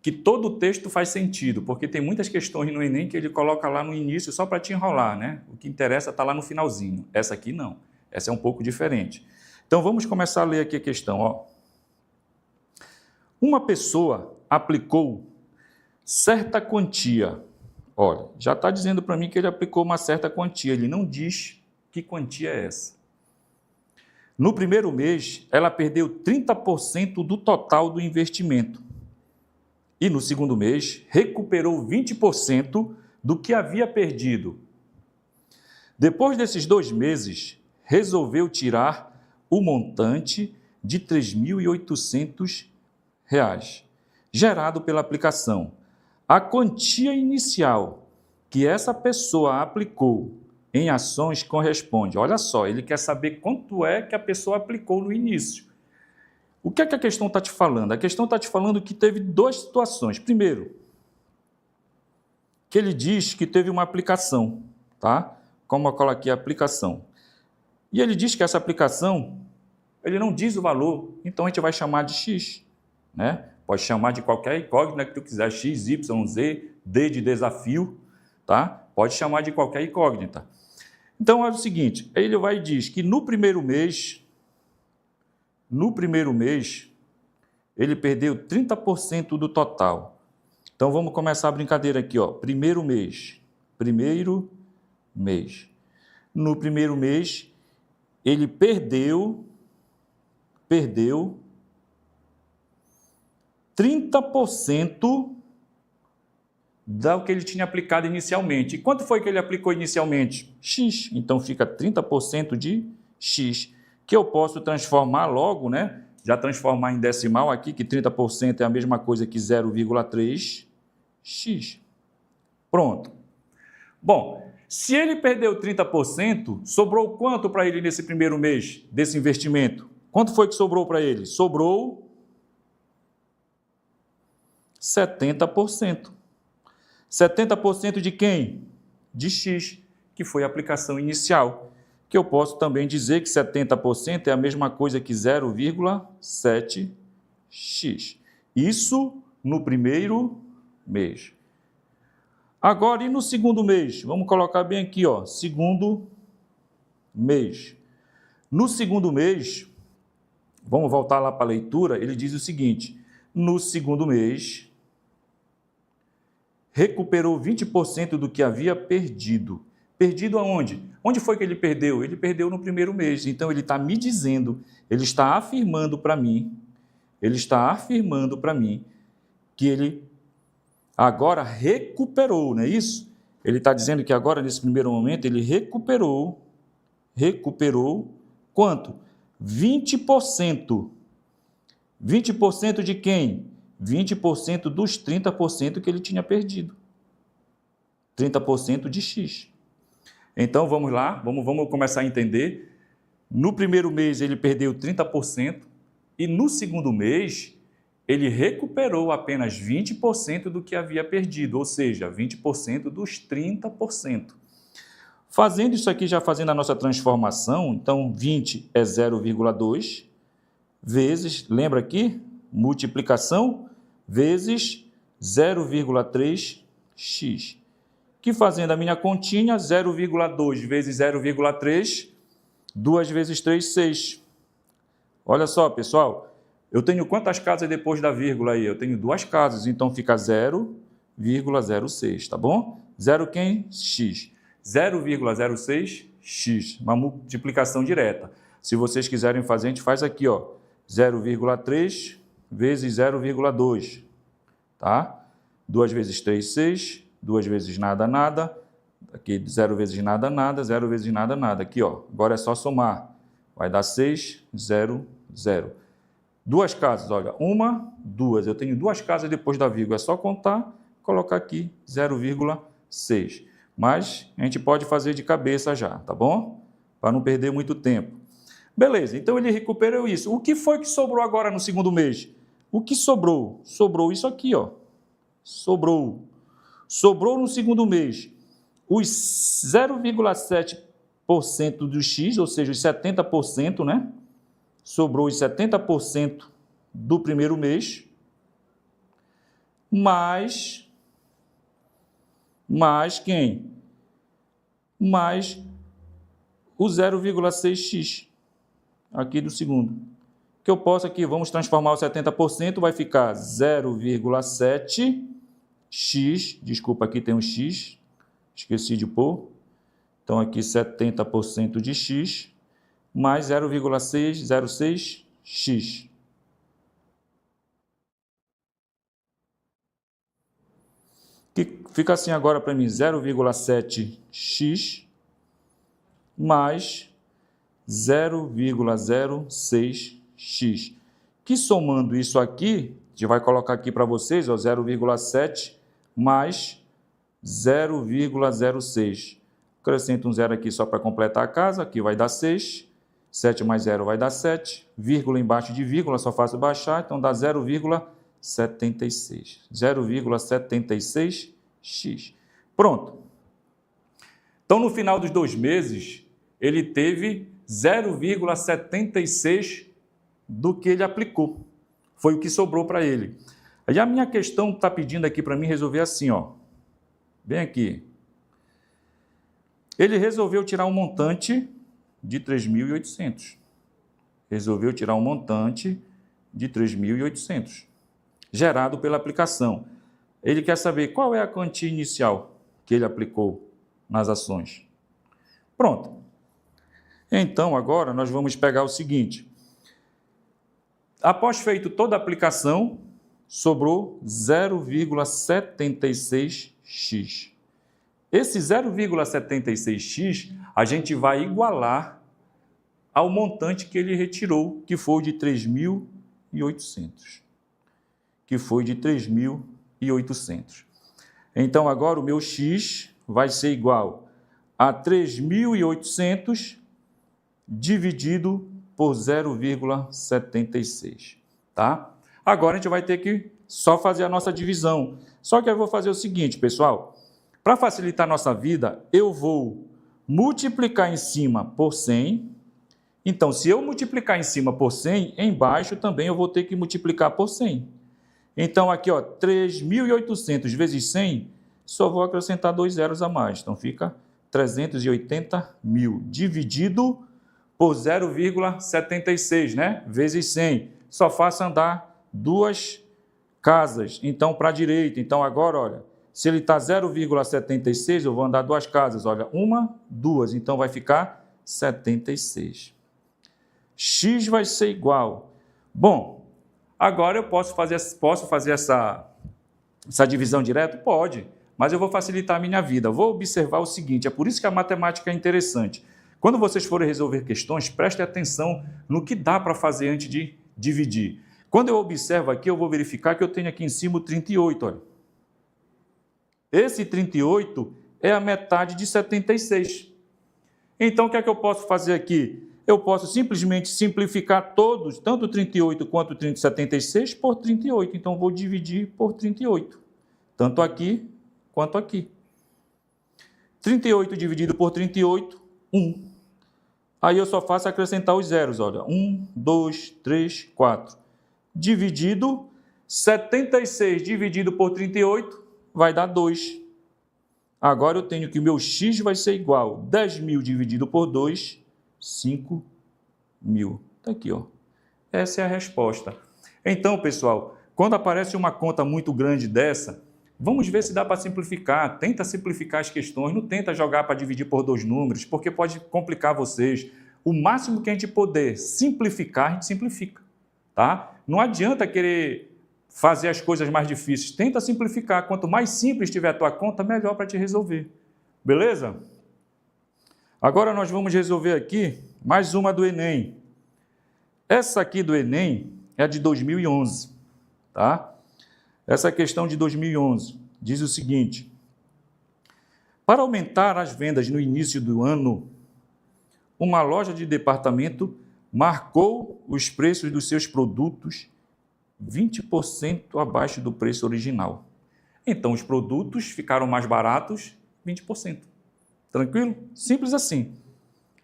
que todo o texto faz sentido, porque tem muitas questões no Enem que ele coloca lá no início só para te enrolar, né? O que interessa está lá no finalzinho. Essa aqui não. Essa é um pouco diferente. Então, vamos começar a ler aqui a questão. Ó. Uma pessoa aplicou certa quantia. Olha, já está dizendo para mim que ele aplicou uma certa quantia. Ele não diz que quantia é essa. No primeiro mês, ela perdeu 30% do total do investimento. E no segundo mês, recuperou 20% do que havia perdido. Depois desses 2 meses, resolveu tirar o montante de R$ 3.800 gerado pela aplicação. A quantia inicial que essa pessoa aplicou em ações corresponde. Olha só, ele quer saber quanto é que a pessoa aplicou no início. O que é que a questão está te falando? A questão está te falando que teve 2 situações. Primeiro, que ele diz que teve uma aplicação, tá? Como eu coloquei a aplicação. E ele diz que essa aplicação, ele não diz o valor, então a gente vai chamar de X, né? Pode chamar de qualquer incógnita que tu quiser, X, Y, Z, D de desafio, tá? Pode chamar de qualquer incógnita. Então é o seguinte, ele vai e diz que no primeiro mês, ele perdeu 30% do total. Então vamos começar a brincadeira aqui, ó. Primeiro mês. No primeiro mês, ele perdeu 30% do que ele tinha aplicado inicialmente. E quanto foi que ele aplicou inicialmente? X. Então fica 30% de X, que eu posso transformar logo, né? Já transformar em decimal aqui, que 30% é a mesma coisa que 0,3x. Pronto. Bom, se ele perdeu 30%, sobrou quanto para ele nesse primeiro mês desse investimento? Quanto foi que sobrou para ele? Sobrou 70%. 70% de quem? De X, que foi a aplicação inicial. Que eu posso também dizer que 70% é a mesma coisa que 0,7x. Isso no primeiro mês. Agora, e no segundo mês? Vamos colocar bem aqui, ó, segundo mês. No segundo mês, vamos voltar lá para a leitura, ele diz o seguinte, no segundo mês, recuperou 20% do que havia perdido. Perdido aonde? Onde foi que ele perdeu? Ele perdeu no primeiro mês. Então, ele está me dizendo, ele está afirmando para mim que ele agora recuperou, não é isso? Ele está dizendo que agora, nesse primeiro momento, ele recuperou quanto? 20%. 20% de quem? 20% dos 30% que ele tinha perdido. 30% de X. Então, vamos lá, vamos começar a entender. No primeiro mês, ele perdeu 30% e no segundo mês, ele recuperou apenas 20% do que havia perdido, ou seja, 20% dos 30%. Fazendo isso aqui, já fazendo a nossa transformação, então 20 é 0,2 vezes, lembra aqui? Multiplicação vezes 0,3x. Que fazendo a minha continha, 0,2 vezes 0,3, 2 vezes 3, 6. Olha só, pessoal, eu tenho quantas casas depois da vírgula aí? Eu tenho 2 casas, então fica 0,06, tá bom? 0 quem? X. 0,06x, uma multiplicação direta. Se vocês quiserem fazer, a gente faz aqui, ó, 0,3 vezes 0,2, tá? 2 vezes 3, 6, 2 vezes nada, nada, aqui 0 vezes nada, nada, 0 vezes nada, nada, aqui, ó, agora é só somar, vai dar 6, 0, 0. 2 casas, olha, 1, 2, eu tenho 2 casas depois da vírgula, é só contar, colocar aqui 0,6. Mas a gente pode fazer de cabeça já, tá bom? Para não perder muito tempo. Beleza, então ele recuperou isso. O que foi que sobrou agora no segundo mês? O que sobrou? Sobrou isso aqui, ó. Sobrou no segundo mês os 0,7% do X, ou seja, os 70%, né? Sobrou os 70% do primeiro mês, mais quem? Mais o 0,6x aqui do segundo. Que eu posso aqui, vamos transformar o 70%, vai ficar 0,7x, desculpa, aqui tem um x, esqueci de pôr. Então aqui 70% de x mais 0,606x. Que fica assim agora para mim, 0,7x mais 0,06x. Que somando isso aqui, a gente vai colocar aqui para vocês, 0,7 mais 0,06. Acrescento um zero aqui só para completar a casa, aqui vai dar 6. 7 mais 0 vai dar 7. Vírgula embaixo de vírgula, só faço baixar, então dá 0,76. 0,76x. Pronto. Então, no final dos 2 meses, ele teve 0,76 do que ele aplicou. Foi o que sobrou para ele. Aí a minha questão está pedindo aqui para mim resolver assim, ó. Bem aqui. Ele resolveu tirar um montante de 3.800. Resolveu tirar um montante de 3.800, gerado pela aplicação. Ele quer saber qual é a quantia inicial que ele aplicou nas ações. Pronto. Então, agora nós vamos pegar o seguinte. Após feito toda a aplicação, sobrou 0,76x. Esse 0,76x a gente vai igualar ao montante que ele retirou, que foi de 3.800. Que foi de 3.800. Então, agora o meu x vai ser igual a 3.800 dividido por 0,76, tá? Agora a gente vai ter que só fazer a nossa divisão. Só que eu vou fazer o seguinte, pessoal. Para facilitar a nossa vida, eu vou multiplicar em cima por 100. Então, se eu multiplicar em cima por 100, embaixo também eu vou ter que multiplicar por 100. Então, aqui, ó, 3.800 vezes 100, só vou acrescentar 2 zeros a mais. Então, fica 380.000 dividido por 0,76, né? Vezes 100. Só faço andar 2 casas. Então, para a direita. Então, agora, olha, se ele está 0,76, eu vou andar 2 casas. Olha, 1, 2. Então, vai ficar 76. X vai ser igual. Bom, agora eu posso fazer essa divisão direta? Pode, mas eu vou facilitar a minha vida. Vou observar o seguinte, é por isso que a matemática é interessante. Quando vocês forem resolver questões, prestem atenção no que dá para fazer antes de dividir. Quando eu observo aqui, eu vou verificar que eu tenho aqui em cima o 38. Olha. Esse 38 é a metade de 76. Então, o que é que eu posso fazer aqui? Eu posso simplesmente simplificar todos, tanto o 38 quanto o 76, por 38. Então, vou dividir por 38. Tanto aqui quanto aqui. 38 dividido por 38, 1. Aí eu só faço acrescentar os zeros, olha. 1, 2, 3, 4. Dividido, 76 dividido por 38 vai dar 2. Agora eu tenho que o meu x vai ser igual a 10.000 dividido por 2, 5.000. Está aqui, ó. Essa é a resposta. Então, pessoal, quando aparece uma conta muito grande dessa, vamos ver se dá para simplificar. Tenta simplificar as questões, não tenta jogar para dividir por 2 números, porque pode complicar vocês. O máximo que a gente puder simplificar, a gente simplifica, tá? Não adianta querer fazer as coisas mais difíceis. Tenta simplificar. Quanto mais simples tiver a tua conta, melhor para te resolver. Beleza? Agora nós vamos resolver aqui mais uma do Enem. Essa aqui do Enem é a de 2011, tá? Essa questão de 2011 diz o seguinte: para aumentar as vendas no início do ano, uma loja de departamento marcou os preços dos seus produtos 20% abaixo do preço original. Então, os produtos ficaram mais baratos 20%. Tranquilo? Simples assim.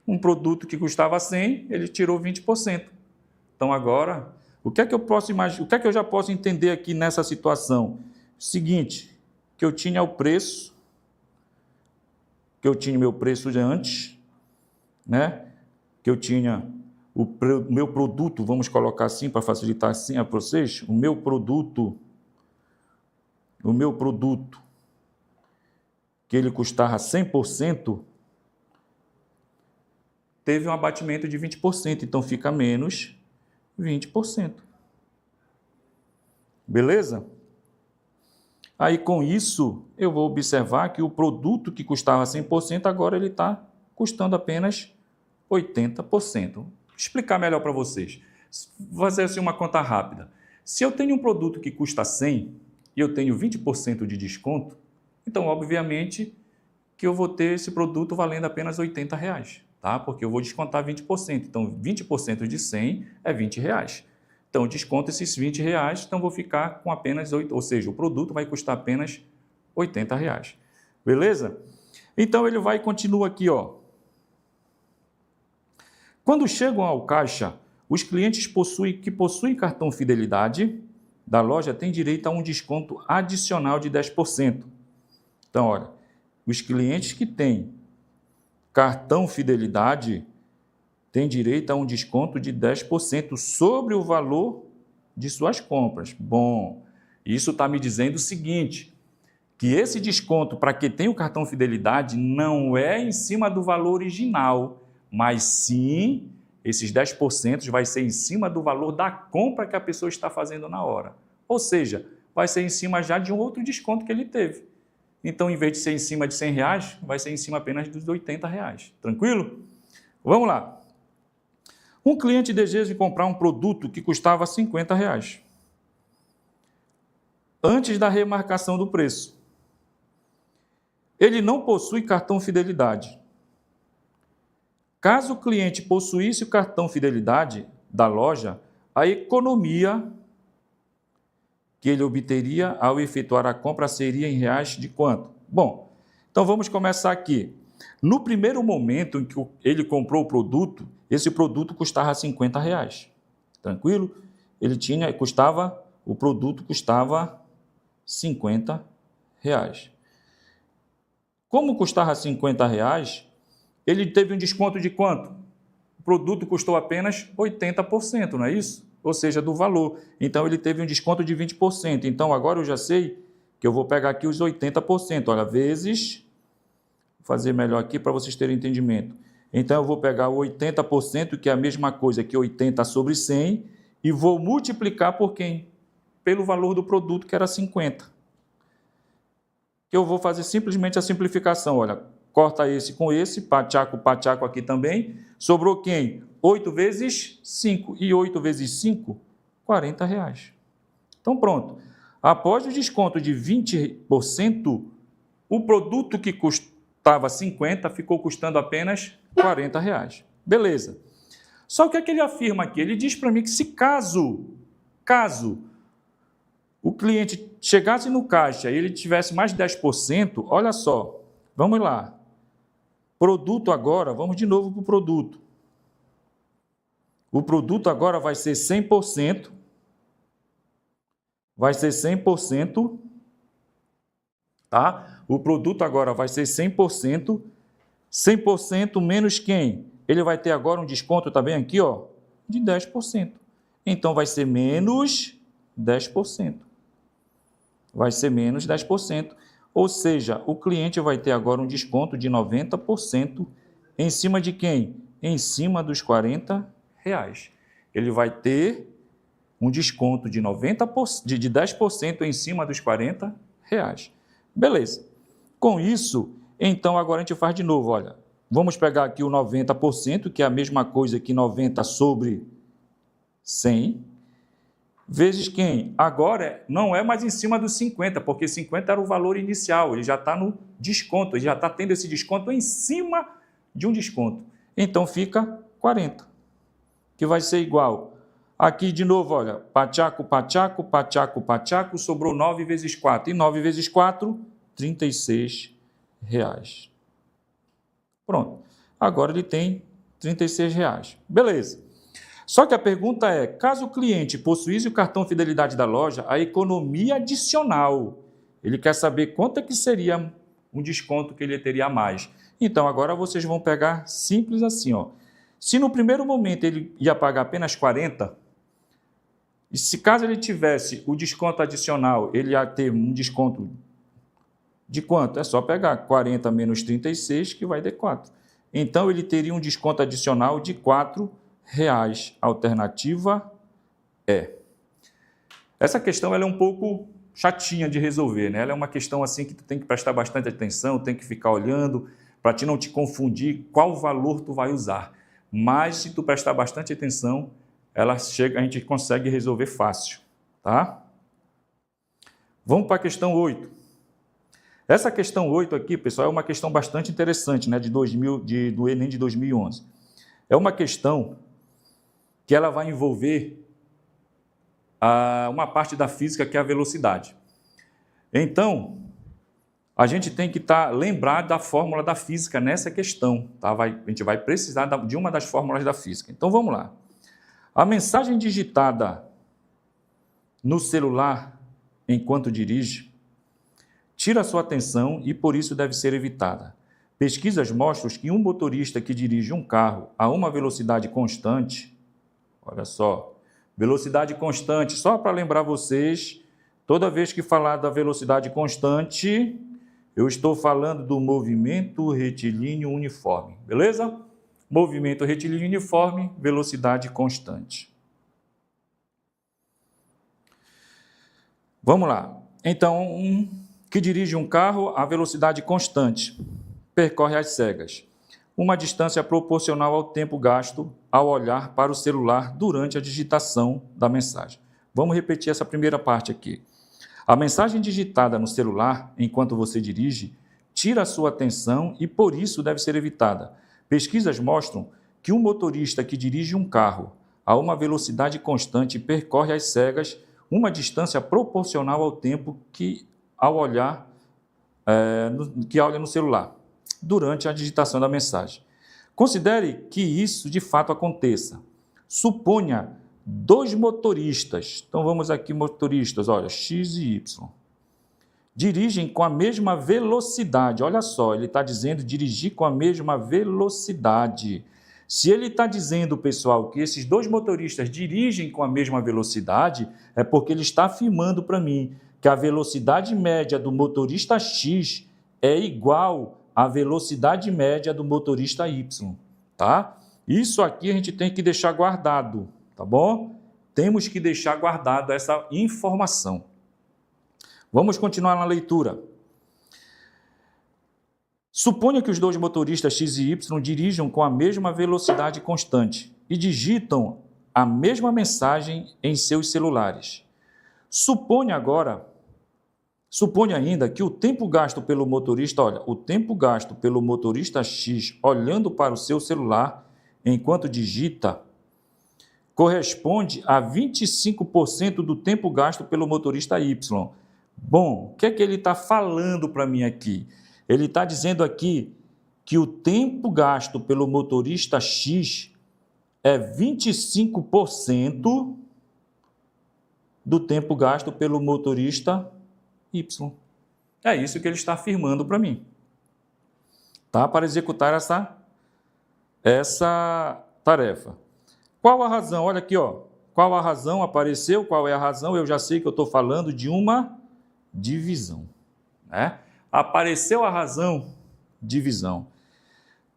Um produto que custava 100, ele tirou 20%. Então, agora, o que é que eu posso imaginar? O que é que eu já posso entender aqui nessa situação? Seguinte, que eu tinha o preço, que eu tinha meu preço de antes, né? Que eu tinha o meu produto, vamos colocar assim para facilitar assim a vocês, o meu produto, que ele custava 100%, teve um abatimento de 20%, então fica menos 20%. Beleza? Aí, com isso, eu vou observar que o produto que custava 100%, agora ele está custando apenas 80%. Vou explicar melhor para vocês. Vou fazer assim uma conta rápida. Se eu tenho um produto que custa 100 e eu tenho 20% de desconto, então, obviamente, que eu vou ter esse produto valendo apenas R$80, tá? Porque eu vou descontar 20%. Então, 20% de 100 é R$20. Então, eu desconto esses R$20, então vou ficar com apenas 8, ou seja, o produto vai custar apenas R$80. Beleza? Então, ele vai e continua aqui, ó. Quando chegam ao caixa, os clientes que possuem cartão fidelidade da loja têm direito a um desconto adicional de 10%. Então, olha, os clientes que têm cartão fidelidade têm direito a um desconto de 10% sobre o valor de suas compras. Bom, isso está me dizendo o seguinte, que esse desconto para quem tem o cartão fidelidade não é em cima do valor original, mas sim, esses 10% vai ser em cima do valor da compra que a pessoa está fazendo na hora. Ou seja, vai ser em cima já de um outro desconto que ele teve. Então, em vez de ser em cima de R$100, vai ser em cima apenas dos R$80. Tranquilo? Vamos lá. Um cliente deseja comprar um produto que custava R$50 antes da remarcação do preço. Ele não possui cartão fidelidade. Caso o cliente possuísse o cartão fidelidade da loja, a economia que ele obteria ao efetuar a compra seria em reais de quanto? Bom, então vamos começar aqui. No primeiro momento em que ele comprou o produto, esse produto custava R$50. Tranquilo? O produto custava R$50. Como custava R$50, ele teve um desconto de quanto? O produto custou apenas 80%, não é isso? Ou seja, do valor. Então, ele teve um desconto de 20%. Então, agora eu já sei que eu vou pegar aqui os 80%. Olha, vezes... Vou fazer melhor aqui para vocês terem entendimento. Então, eu vou pegar o 80%, que é a mesma coisa que 80 sobre 100, e vou multiplicar por quem? Pelo valor do produto, que era 50. Eu vou fazer simplesmente a simplificação. Olha, corta esse com esse, pachaco aqui também. Sobrou quem? 8 vezes 5. E 8 vezes 5, R$40. Então, pronto. Após o desconto de 20%, o produto que custava 50 ficou custando apenas R$40. Beleza. Só que o que ele afirma aqui? Ele diz para mim que se caso o cliente chegasse no caixa e ele tivesse mais de 10%, olha só, vamos lá. Produto agora, vamos de novo para o produto. O produto agora vai ser 100%. Vai ser 100%. Tá? O produto agora vai ser 100%. 100% menos quem? Ele vai ter agora um desconto, tá bem aqui, ó, de 10%. Então, vai ser menos 10%. Vai ser menos 10%. Ou seja, o cliente vai ter agora um desconto de 90% em cima de quem? Em cima dos R$40. Ele vai ter um desconto de 10% em cima dos R$40. Beleza. Com isso, então agora a gente faz de novo, olha. Vamos pegar aqui o 90%, que é a mesma coisa que 90 sobre 100, vezes quem? Agora não é mais em cima dos 50, porque 50 era o valor inicial, ele já está no desconto, ele já está tendo esse desconto em cima de um desconto. Então fica 40, que vai ser igual. Aqui de novo, olha, pachaco, sobrou 9 vezes 4. E 9 vezes 4, R$36. Pronto. Agora ele tem R$36. Beleza. Só que a pergunta é, caso o cliente possuísse o cartão fidelidade da loja, a economia adicional, ele quer saber quanto é que seria um desconto que ele teria a mais. Então, agora vocês vão pegar simples assim, ó. Se no primeiro momento ele ia pagar apenas 40, e se caso ele tivesse o desconto adicional, ele ia ter um desconto de quanto? É só pegar 40 menos 36, que vai dar 4. então ele teria um desconto adicional de R$ 4,00. Alternativa E. Essa questão ela é um pouco chatinha de resolver, né? Ela é uma questão assim que tu tem que prestar bastante atenção, tem que ficar olhando para não te confundir qual valor tu vai usar. Mas se tu prestar bastante atenção, a gente consegue resolver fácil, tá? Vamos para a questão 8. Essa questão 8 aqui, pessoal, é uma questão bastante interessante, né, do Enem de 2011. É uma questão que ela vai envolver uma parte da física que é a velocidade. Então, a gente tem que lembrar da fórmula da física nessa questão, tá? A gente vai precisar de uma das fórmulas da física. Então, vamos lá. A mensagem digitada no celular enquanto dirige tira a sua atenção e por isso deve ser evitada. Pesquisas mostram que um motorista que dirige um carro a uma velocidade constante, olha só, velocidade constante, só para lembrar vocês, toda vez que falar da velocidade constante, eu estou falando do movimento retilíneo uniforme, beleza? Movimento retilíneo uniforme, velocidade constante. Vamos lá. Então, que dirige um carro a velocidade constante, percorre às cegas uma distância proporcional ao tempo gasto ao olhar para o celular durante a digitação da mensagem. Vamos repetir essa primeira parte aqui. A mensagem digitada no celular, enquanto você dirige, tira a sua atenção e, por isso, deve ser evitada. Pesquisas mostram que um motorista que dirige um carro a uma velocidade constante percorre às cegas uma distância proporcional ao tempo que olha no celular durante a digitação da mensagem. Considere que isso de fato aconteça. Suponha dois motoristas, então vamos aqui motoristas, olha, X e Y, dirigem com a mesma velocidade, olha só, ele está dizendo dirigir com a mesma velocidade. Se ele está dizendo, pessoal, que esses dois motoristas dirigem com a mesma velocidade, é porque ele está afirmando para mim que a velocidade média do motorista X é igual à velocidade média do motorista Y, tá? Isso aqui a gente tem que deixar guardado, tá bom? Temos que deixar guardado essa informação. Vamos continuar na leitura. Suponha que os dois motoristas X e Y dirijam com a mesma velocidade constante e digitam a mesma mensagem em seus celulares. Suponha ainda que o tempo gasto pelo motorista, o tempo gasto pelo motorista X olhando para o seu celular enquanto digita corresponde a 25% do tempo gasto pelo motorista Y. Bom, o que é que ele está falando para mim aqui? Ele está dizendo aqui que o tempo gasto pelo motorista X é 25% do tempo gasto pelo motorista Y. É isso que ele está afirmando para mim. Tá? Para executar essa tarefa. Qual a razão? Olha aqui, ó. Qual a razão apareceu? Qual é a razão? Eu já sei que eu estou falando de uma divisão, né? Apareceu a razão, divisão.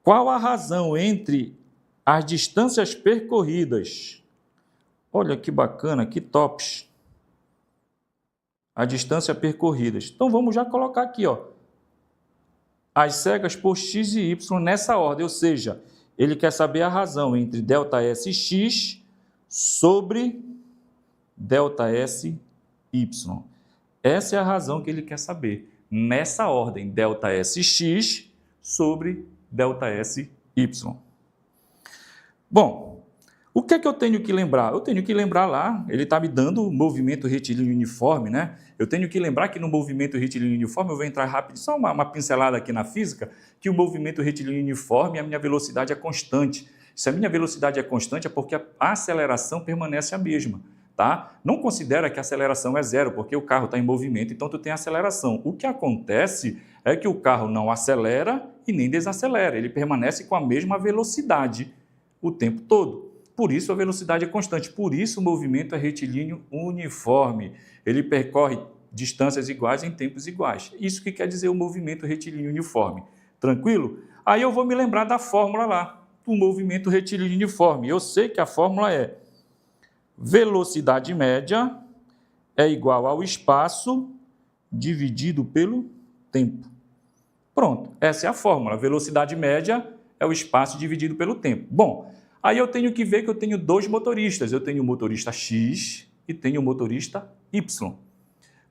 Qual a razão entre as distâncias percorridas? Olha que bacana, que tops. A distância percorrida. Então vamos já colocar aqui, ó, as cegas por x e y nessa ordem, ou seja, ele quer saber a razão entre ΔSx sobre ΔSy. Essa é a razão que ele quer saber. Nessa ordem, ΔSx sobre ΔSy. Bom, o que é que eu tenho que lembrar? Eu tenho que lembrar lá, ele está me dando o movimento retilíneo uniforme, né? Eu tenho que lembrar que no movimento retilíneo uniforme, eu vou entrar rápido, só uma pincelada aqui na física, que o movimento retilíneo uniforme, a minha velocidade é constante. Se a minha velocidade é constante, é porque a aceleração permanece a mesma. Tá? Não considera que a aceleração é zero, porque o carro está em movimento, então tu tem aceleração. O que acontece é que o carro não acelera e nem desacelera, ele permanece com a mesma velocidade o tempo todo. Por isso a velocidade é constante, por isso o movimento é retilíneo uniforme. Ele percorre distâncias iguais em tempos iguais. Isso que quer dizer o movimento retilíneo uniforme. Tranquilo? Aí eu vou me lembrar da fórmula lá, do movimento retilíneo uniforme. Eu sei que a fórmula é velocidade média é igual ao espaço dividido pelo tempo. Pronto, essa é a fórmula. Velocidade média é o espaço dividido pelo tempo. Bom, aí eu tenho que ver que eu tenho dois motoristas. Eu tenho o motorista X e tenho o motorista Y.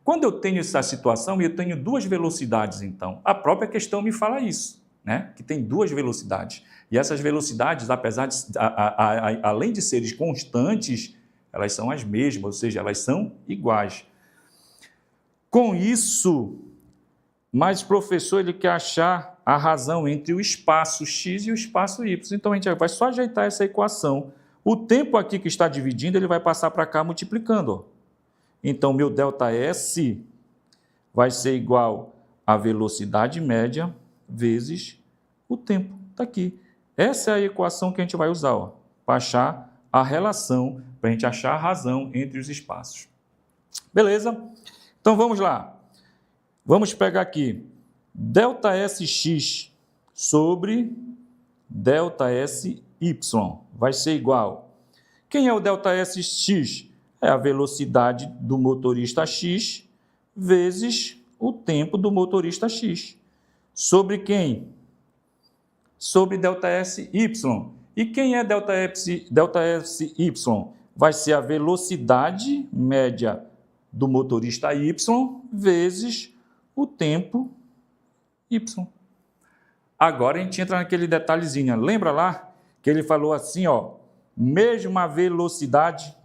Quando eu tenho essa situação, eu tenho duas velocidades, então. A própria questão me fala isso, né? Que tem duas velocidades. E essas velocidades, apesar de, além de serem constantes, elas são as mesmas, ou seja, elas são iguais. Com isso, mas o professor ele quer achar a razão entre o espaço x e o espaço y. Então, a gente vai só ajeitar essa equação. O tempo aqui que está dividindo, ele vai passar para cá multiplicando. Ó. Então, meu ΔS vai ser igual a velocidade média vezes o tempo. Está aqui. Essa é a equação que a gente vai usar para achar a relação, para a gente achar a razão entre os espaços. Beleza? Então, vamos lá. Vamos pegar aqui ΔSx sobre ΔSy vai ser igual. Quem é o ΔSx? É a velocidade do motorista x vezes o tempo do motorista x. Sobre quem? Sobre ΔSy. E quem é ΔSy? Vai ser a velocidade média do motorista y vezes o tempo y. Agora a gente entra naquele detalhezinho. Lembra lá que ele falou assim, ó, mesma velocidade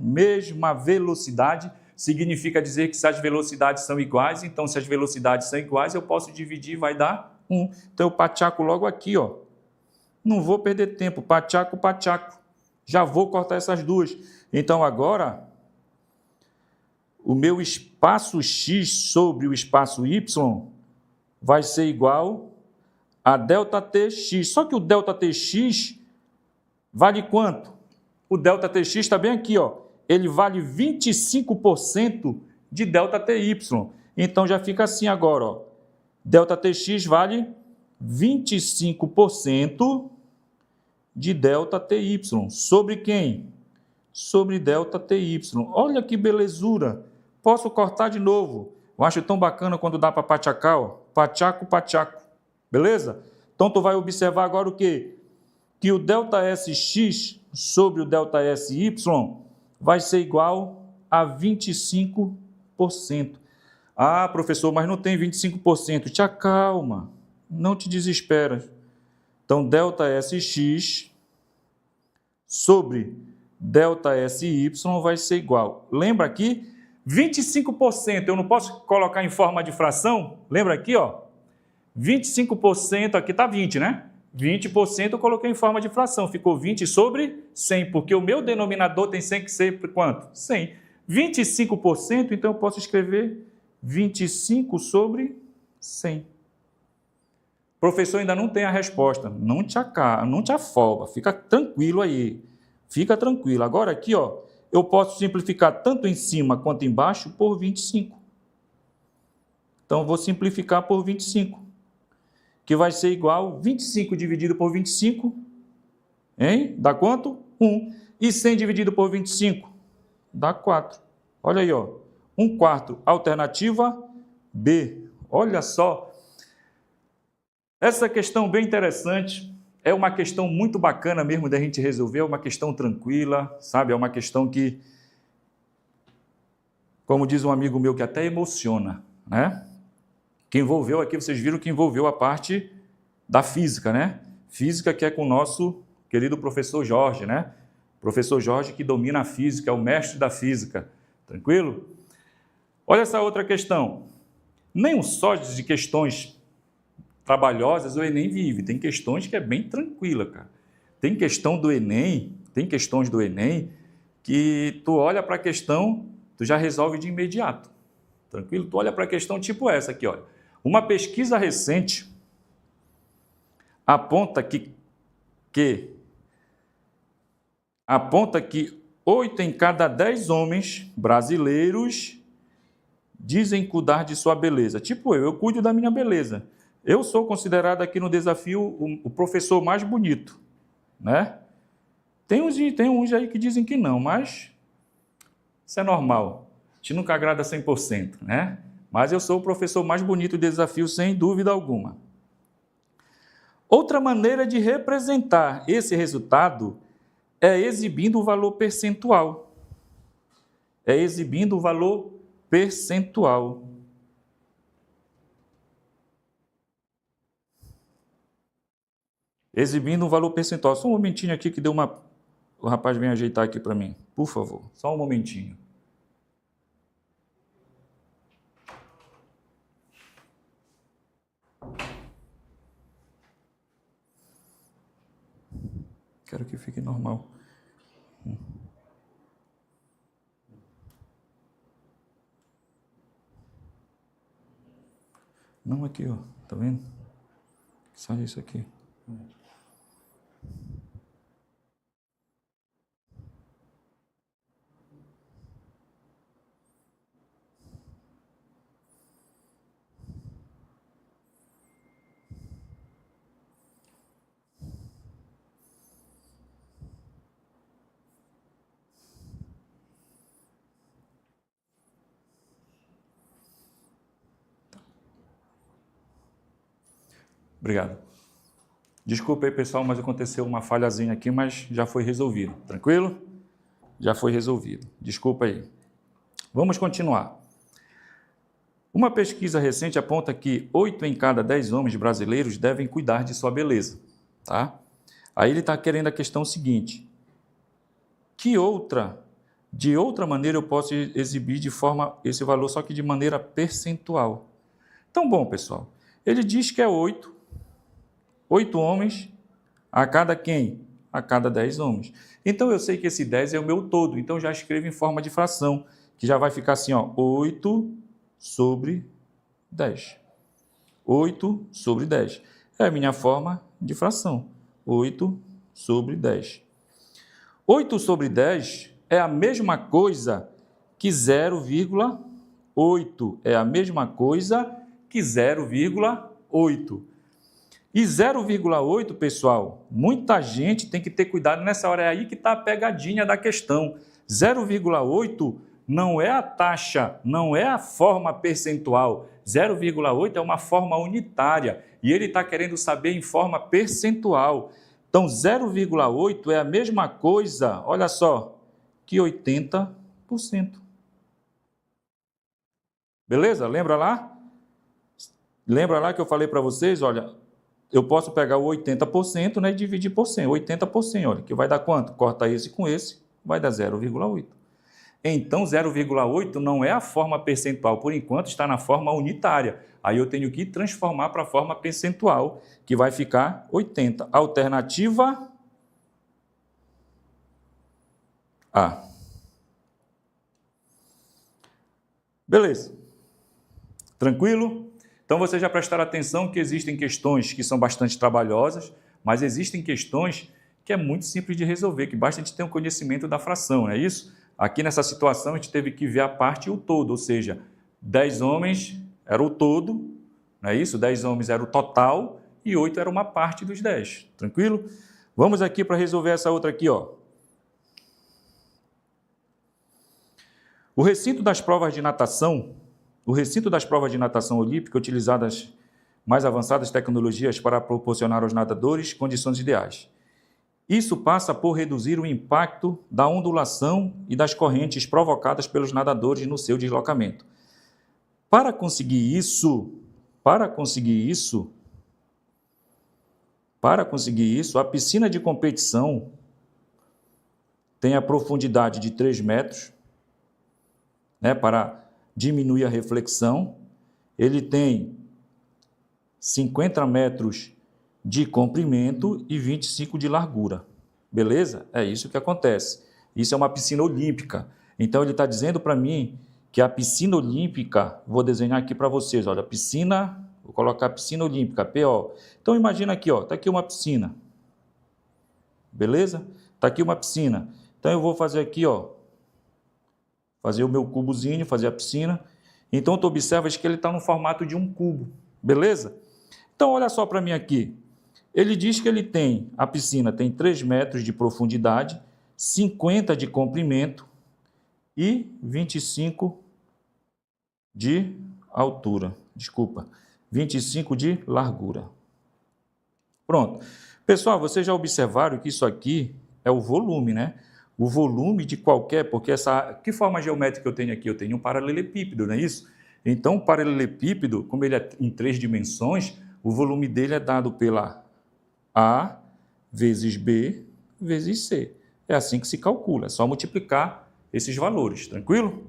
significa dizer que se as velocidades são iguais, então se as velocidades são iguais, eu posso dividir, vai dar 1. Então eu pachaco logo aqui, ó. Não vou perder tempo, pachaco. Já vou cortar essas duas. Então agora, o meu espaço x sobre o espaço y vai ser igual a ΔTx. Só que o ΔTx vale quanto? O ΔTx está bem aqui, ó. Ele vale 25% de ΔTy. Então já fica assim agora, ó. ΔTx vale 25% de ΔTy. Sobre quem? Sobre ΔTy. Olha que belezura. Posso cortar de novo. Eu acho tão bacana quando dá para pachacar, ó. Pachaco. Beleza? Então, tu vai observar agora o quê? Que o ΔSx sobre o ΔSy vai ser igual a 25%. Ah, professor, mas não tem 25%. Te acalma. Não te desespera. Então, ΔSx sobre ΔSy vai ser igual. Lembra aqui? 25%, eu não posso colocar em forma de fração? Lembra aqui, ó? 25%, aqui está 20, né? 20% eu coloquei em forma de fração, ficou 20 sobre 100, porque o meu denominador tem que ser quanto? 100. 25%, então eu posso escrever 25 sobre 100. Professor, ainda não tem a resposta. Não te afoba, fica tranquilo aí. Fica tranquilo. Agora aqui, ó, eu posso simplificar tanto em cima quanto embaixo por 25. Então, vou simplificar por 25, que vai ser igual 25 dividido por 25, hein? Dá quanto? 1. E 100 dividido por 25? Dá 4. Olha aí, ó. 1/4. Alternativa B. Olha só. Essa questão bem interessante. É uma questão muito bacana mesmo da gente resolver, é uma questão tranquila, sabe? É uma questão que, como diz um amigo meu, que até emociona, né? Que envolveu aqui, vocês viram que envolveu a parte da física, né? Física que é com o nosso querido professor Jorge, né? Professor Jorge que domina a física, é o mestre da física. Tranquilo? Olha essa outra questão. Nem só de questões trabalhosas o Enem vive, tem questões que é bem tranquila, cara. Tem questões do Enem que tu olha para a questão, tu já resolve de imediato. Tranquilo? Tu olha para a questão tipo essa aqui, olha. Uma pesquisa recente aponta que 8 em cada 10 homens brasileiros dizem cuidar de sua beleza. Tipo eu cuido da minha beleza. Eu sou considerado aqui no desafio o professor mais bonito, né? Tem uns aí que dizem que não, mas isso é normal. A gente nunca agrada 100%, né? Mas eu sou o professor mais bonito do desafio, sem dúvida alguma. Outra maneira de representar esse resultado é exibindo o valor percentual. É exibindo o valor percentual. Exibindo um valor percentual. Só um momentinho aqui que deu uma... O rapaz vem ajeitar aqui para mim, por favor. Só um momentinho. Quero que fique normal. Não aqui, ó. Tá vendo? Sai isso aqui. Obrigado. Desculpa aí, pessoal, mas aconteceu uma falhazinha aqui, mas já foi resolvido. Tranquilo? Já foi resolvido. Desculpa aí. Vamos continuar. Uma pesquisa recente aponta que 8 em cada 10 homens brasileiros devem cuidar de sua beleza. Tá? Aí ele está querendo a questão seguinte. De outra maneira eu posso exibir esse valor, só que de maneira percentual. Então, bom, pessoal, ele diz que é 8 homens a cada quem? A cada 10 homens. Então, eu sei que esse 10 é o meu todo, então já escrevo em forma de fração, que já vai ficar assim, ó, 8 sobre 10. 8 sobre 10. É a minha forma de fração. 8 sobre 10. 8 sobre 10 é a mesma coisa que 0,8. É a mesma coisa que 0,8. E 0,8, pessoal, muita gente tem que ter cuidado nessa hora, é aí que está a pegadinha da questão. 0,8 não é a taxa, não é a forma percentual. 0,8 é uma forma unitária e ele está querendo saber em forma percentual. Então, 0,8 é a mesma coisa, olha só, que 80%. Beleza? Lembra lá? Lembra lá que eu falei para vocês, olha... Eu posso pegar o 80%, né, e dividir por 100. 80%, olha, que vai dar quanto? Corta esse com esse, vai dar 0,8. Então, 0,8 não é a forma percentual, por enquanto está na forma unitária. Aí eu tenho que transformar para a forma percentual, que vai ficar 80. Alternativa A. Beleza. Tranquilo? Então, vocês já prestaram atenção que existem questões que são bastante trabalhosas, mas existem questões que é muito simples de resolver, que basta a gente ter um conhecimento da fração, não é isso? Aqui nessa situação, a gente teve que ver a parte e o todo, ou seja, 10 homens era o todo, não é isso? 10 homens era o total e 8 era uma parte dos 10, tranquilo? Vamos aqui para resolver essa outra aqui, ó. O recinto das provas de natação olímpica, utilizadas mais avançadas tecnologias para proporcionar aos nadadores condições ideais. Isso passa por reduzir o impacto da ondulação e das correntes provocadas pelos nadadores no seu deslocamento. Para conseguir isso, a piscina de competição tem a profundidade de 3 metros, né, para diminuir a reflexão. Ele tem 50 metros de comprimento e 25 de largura. Beleza? É isso que acontece. Isso é uma piscina olímpica. Então, ele está dizendo para mim que a piscina olímpica, vou desenhar aqui para vocês, olha, piscina, vou colocar piscina olímpica, PO. Então, imagina aqui, ó, está aqui uma piscina. Beleza? Está aqui uma piscina. Então, eu vou fazer aqui, ó, fazer o meu cubozinho, fazer a piscina. Então, tu observas que ele está no formato de um cubo. Beleza? Então, olha só para mim aqui. Ele diz que a piscina tem 3 metros de profundidade, 50 de comprimento e 25 de altura. Desculpa, 25 de largura. Pronto. Pessoal, vocês já observaram que isso aqui é o volume, né? O volume de qualquer, porque que forma geométrica eu tenho aqui? Eu tenho um paralelepípedo, não é isso? Então, o paralelepípedo, como ele é em 3 dimensões, o volume dele é dado pela A vezes B vezes C. É assim que se calcula, é só multiplicar esses valores, tranquilo?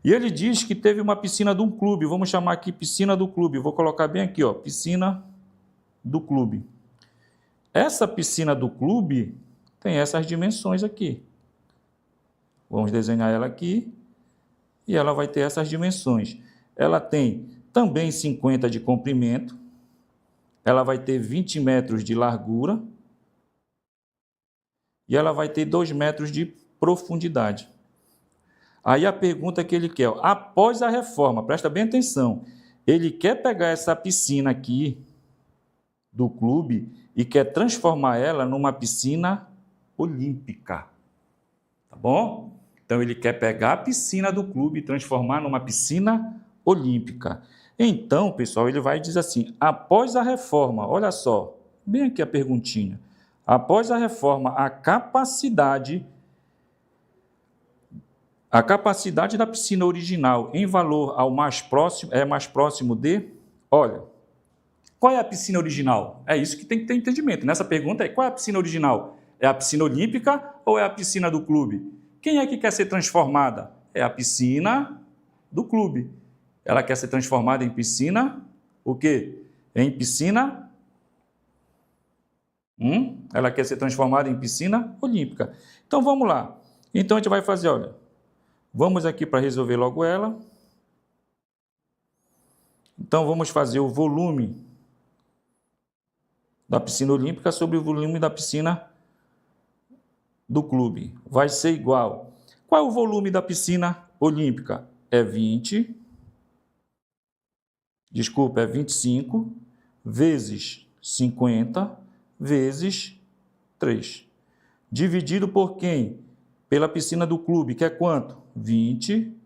E ele diz que teve uma piscina de um clube, vamos chamar aqui piscina do clube, vou colocar bem aqui, ó, piscina do clube. Essa piscina do clube tem essas dimensões aqui. Vamos desenhar ela aqui e ela vai ter essas dimensões. Ela tem também 50 de comprimento, ela vai ter 20 metros de largura e ela vai ter 2 metros de profundidade. Aí a pergunta que ele quer, ó, após a reforma, presta bem atenção, ele quer pegar essa piscina aqui do clube e quer transformar ela numa piscina olímpica, tá bom? Então ele quer pegar a piscina do clube e transformar numa piscina olímpica. Então, pessoal, ele vai dizer assim, após a reforma, olha só, bem aqui a perguntinha, após a reforma, a capacidade da piscina original em valor ao mais próximo de, olha, qual é a piscina original? É isso que tem que ter entendimento. Nessa pergunta é, qual é a piscina original? É a piscina olímpica ou é a piscina do clube? Quem é que quer ser transformada? É a piscina do clube. Ela quer ser transformada em piscina, o quê? Em piscina? Ela quer ser transformada em piscina olímpica. Então, vamos lá. Então, a gente vai fazer, olha, vamos aqui para resolver logo ela. Então, vamos fazer o volume da piscina olímpica sobre o volume da piscina do clube. Vai ser igual. Qual é o volume da piscina olímpica? É 25 vezes 50 vezes 3. Dividido por quem? Pela piscina do clube, que é quanto? 20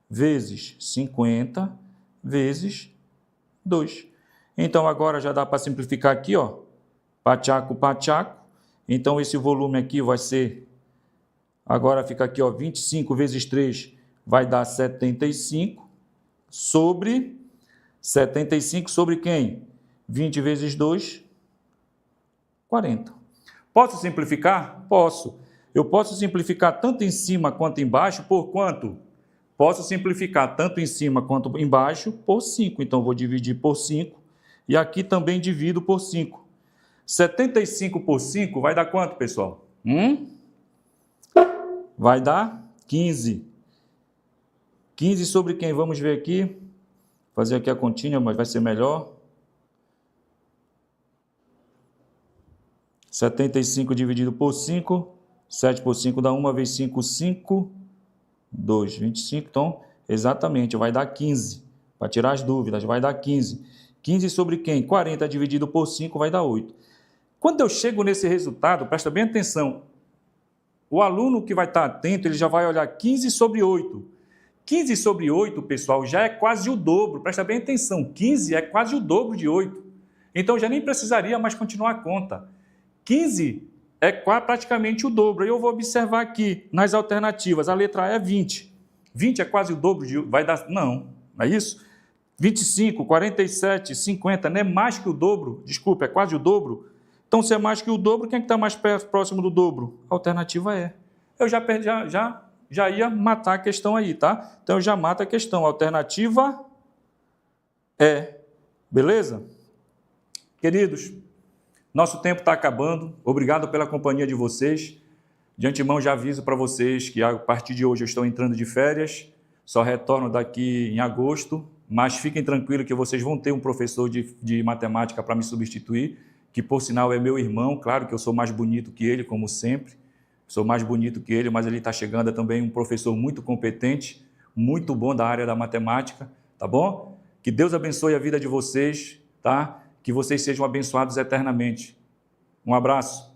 vezes 50 vezes 2. Então, agora já dá para simplificar aqui, ó. Pachaco, pachaco. Então, esse volume aqui vai ser, agora fica aqui, ó, 25 vezes 3 vai dar 75 sobre 75 sobre quem? 20 vezes 2, 40. Posso simplificar? Posso. Eu posso simplificar tanto em cima quanto embaixo por quanto? Posso simplificar tanto em cima quanto embaixo por 5. Então, vou dividir por 5 e aqui também divido por 5. 75 por 5 vai dar quanto, pessoal? Vai dar 15. 15 sobre quem? Vamos ver aqui. Fazer aqui a continha, mas vai ser melhor. 75 dividido por 5. 7 por 5 dá 1 vezes 5, 5. 2, 25. Então, exatamente, vai dar 15. Para tirar as dúvidas, vai dar 15. 15 sobre quem? 40 dividido por 5 vai dar 8. Quando eu chego nesse resultado, presta bem atenção, o aluno que vai estar atento, ele já vai olhar 15 sobre 8. 15 sobre 8, pessoal, já é quase o dobro, presta bem atenção, 15 é quase o dobro de 8. Então, já nem precisaria mais continuar a conta. 15 é praticamente o dobro. Aí eu vou observar aqui, nas alternativas, a letra A é 20. 20 é quase o dobro de... vai dar... Não é isso? 25, 47, 50, não é mais que o dobro? Desculpa, é quase o dobro? Então, se é mais que o dobro, quem é que está mais próximo do dobro? A alternativa é. Eu já ia matar a questão aí, tá? Então, eu já mato a questão. A alternativa é. Beleza? Queridos, nosso tempo está acabando. Obrigado pela companhia de vocês. De antemão, já aviso para vocês que a partir de hoje eu estou entrando de férias. Só retorno daqui em agosto. Mas fiquem tranquilos que vocês vão ter um professor de matemática para me substituir, que por sinal é meu irmão. Claro que eu sou mais bonito que ele, como sempre. Sou mais bonito que ele, mas ele está chegando também um professor muito competente, muito bom da área da matemática, tá bom? Que Deus abençoe a vida de vocês, tá? Que vocês sejam abençoados eternamente. Um abraço.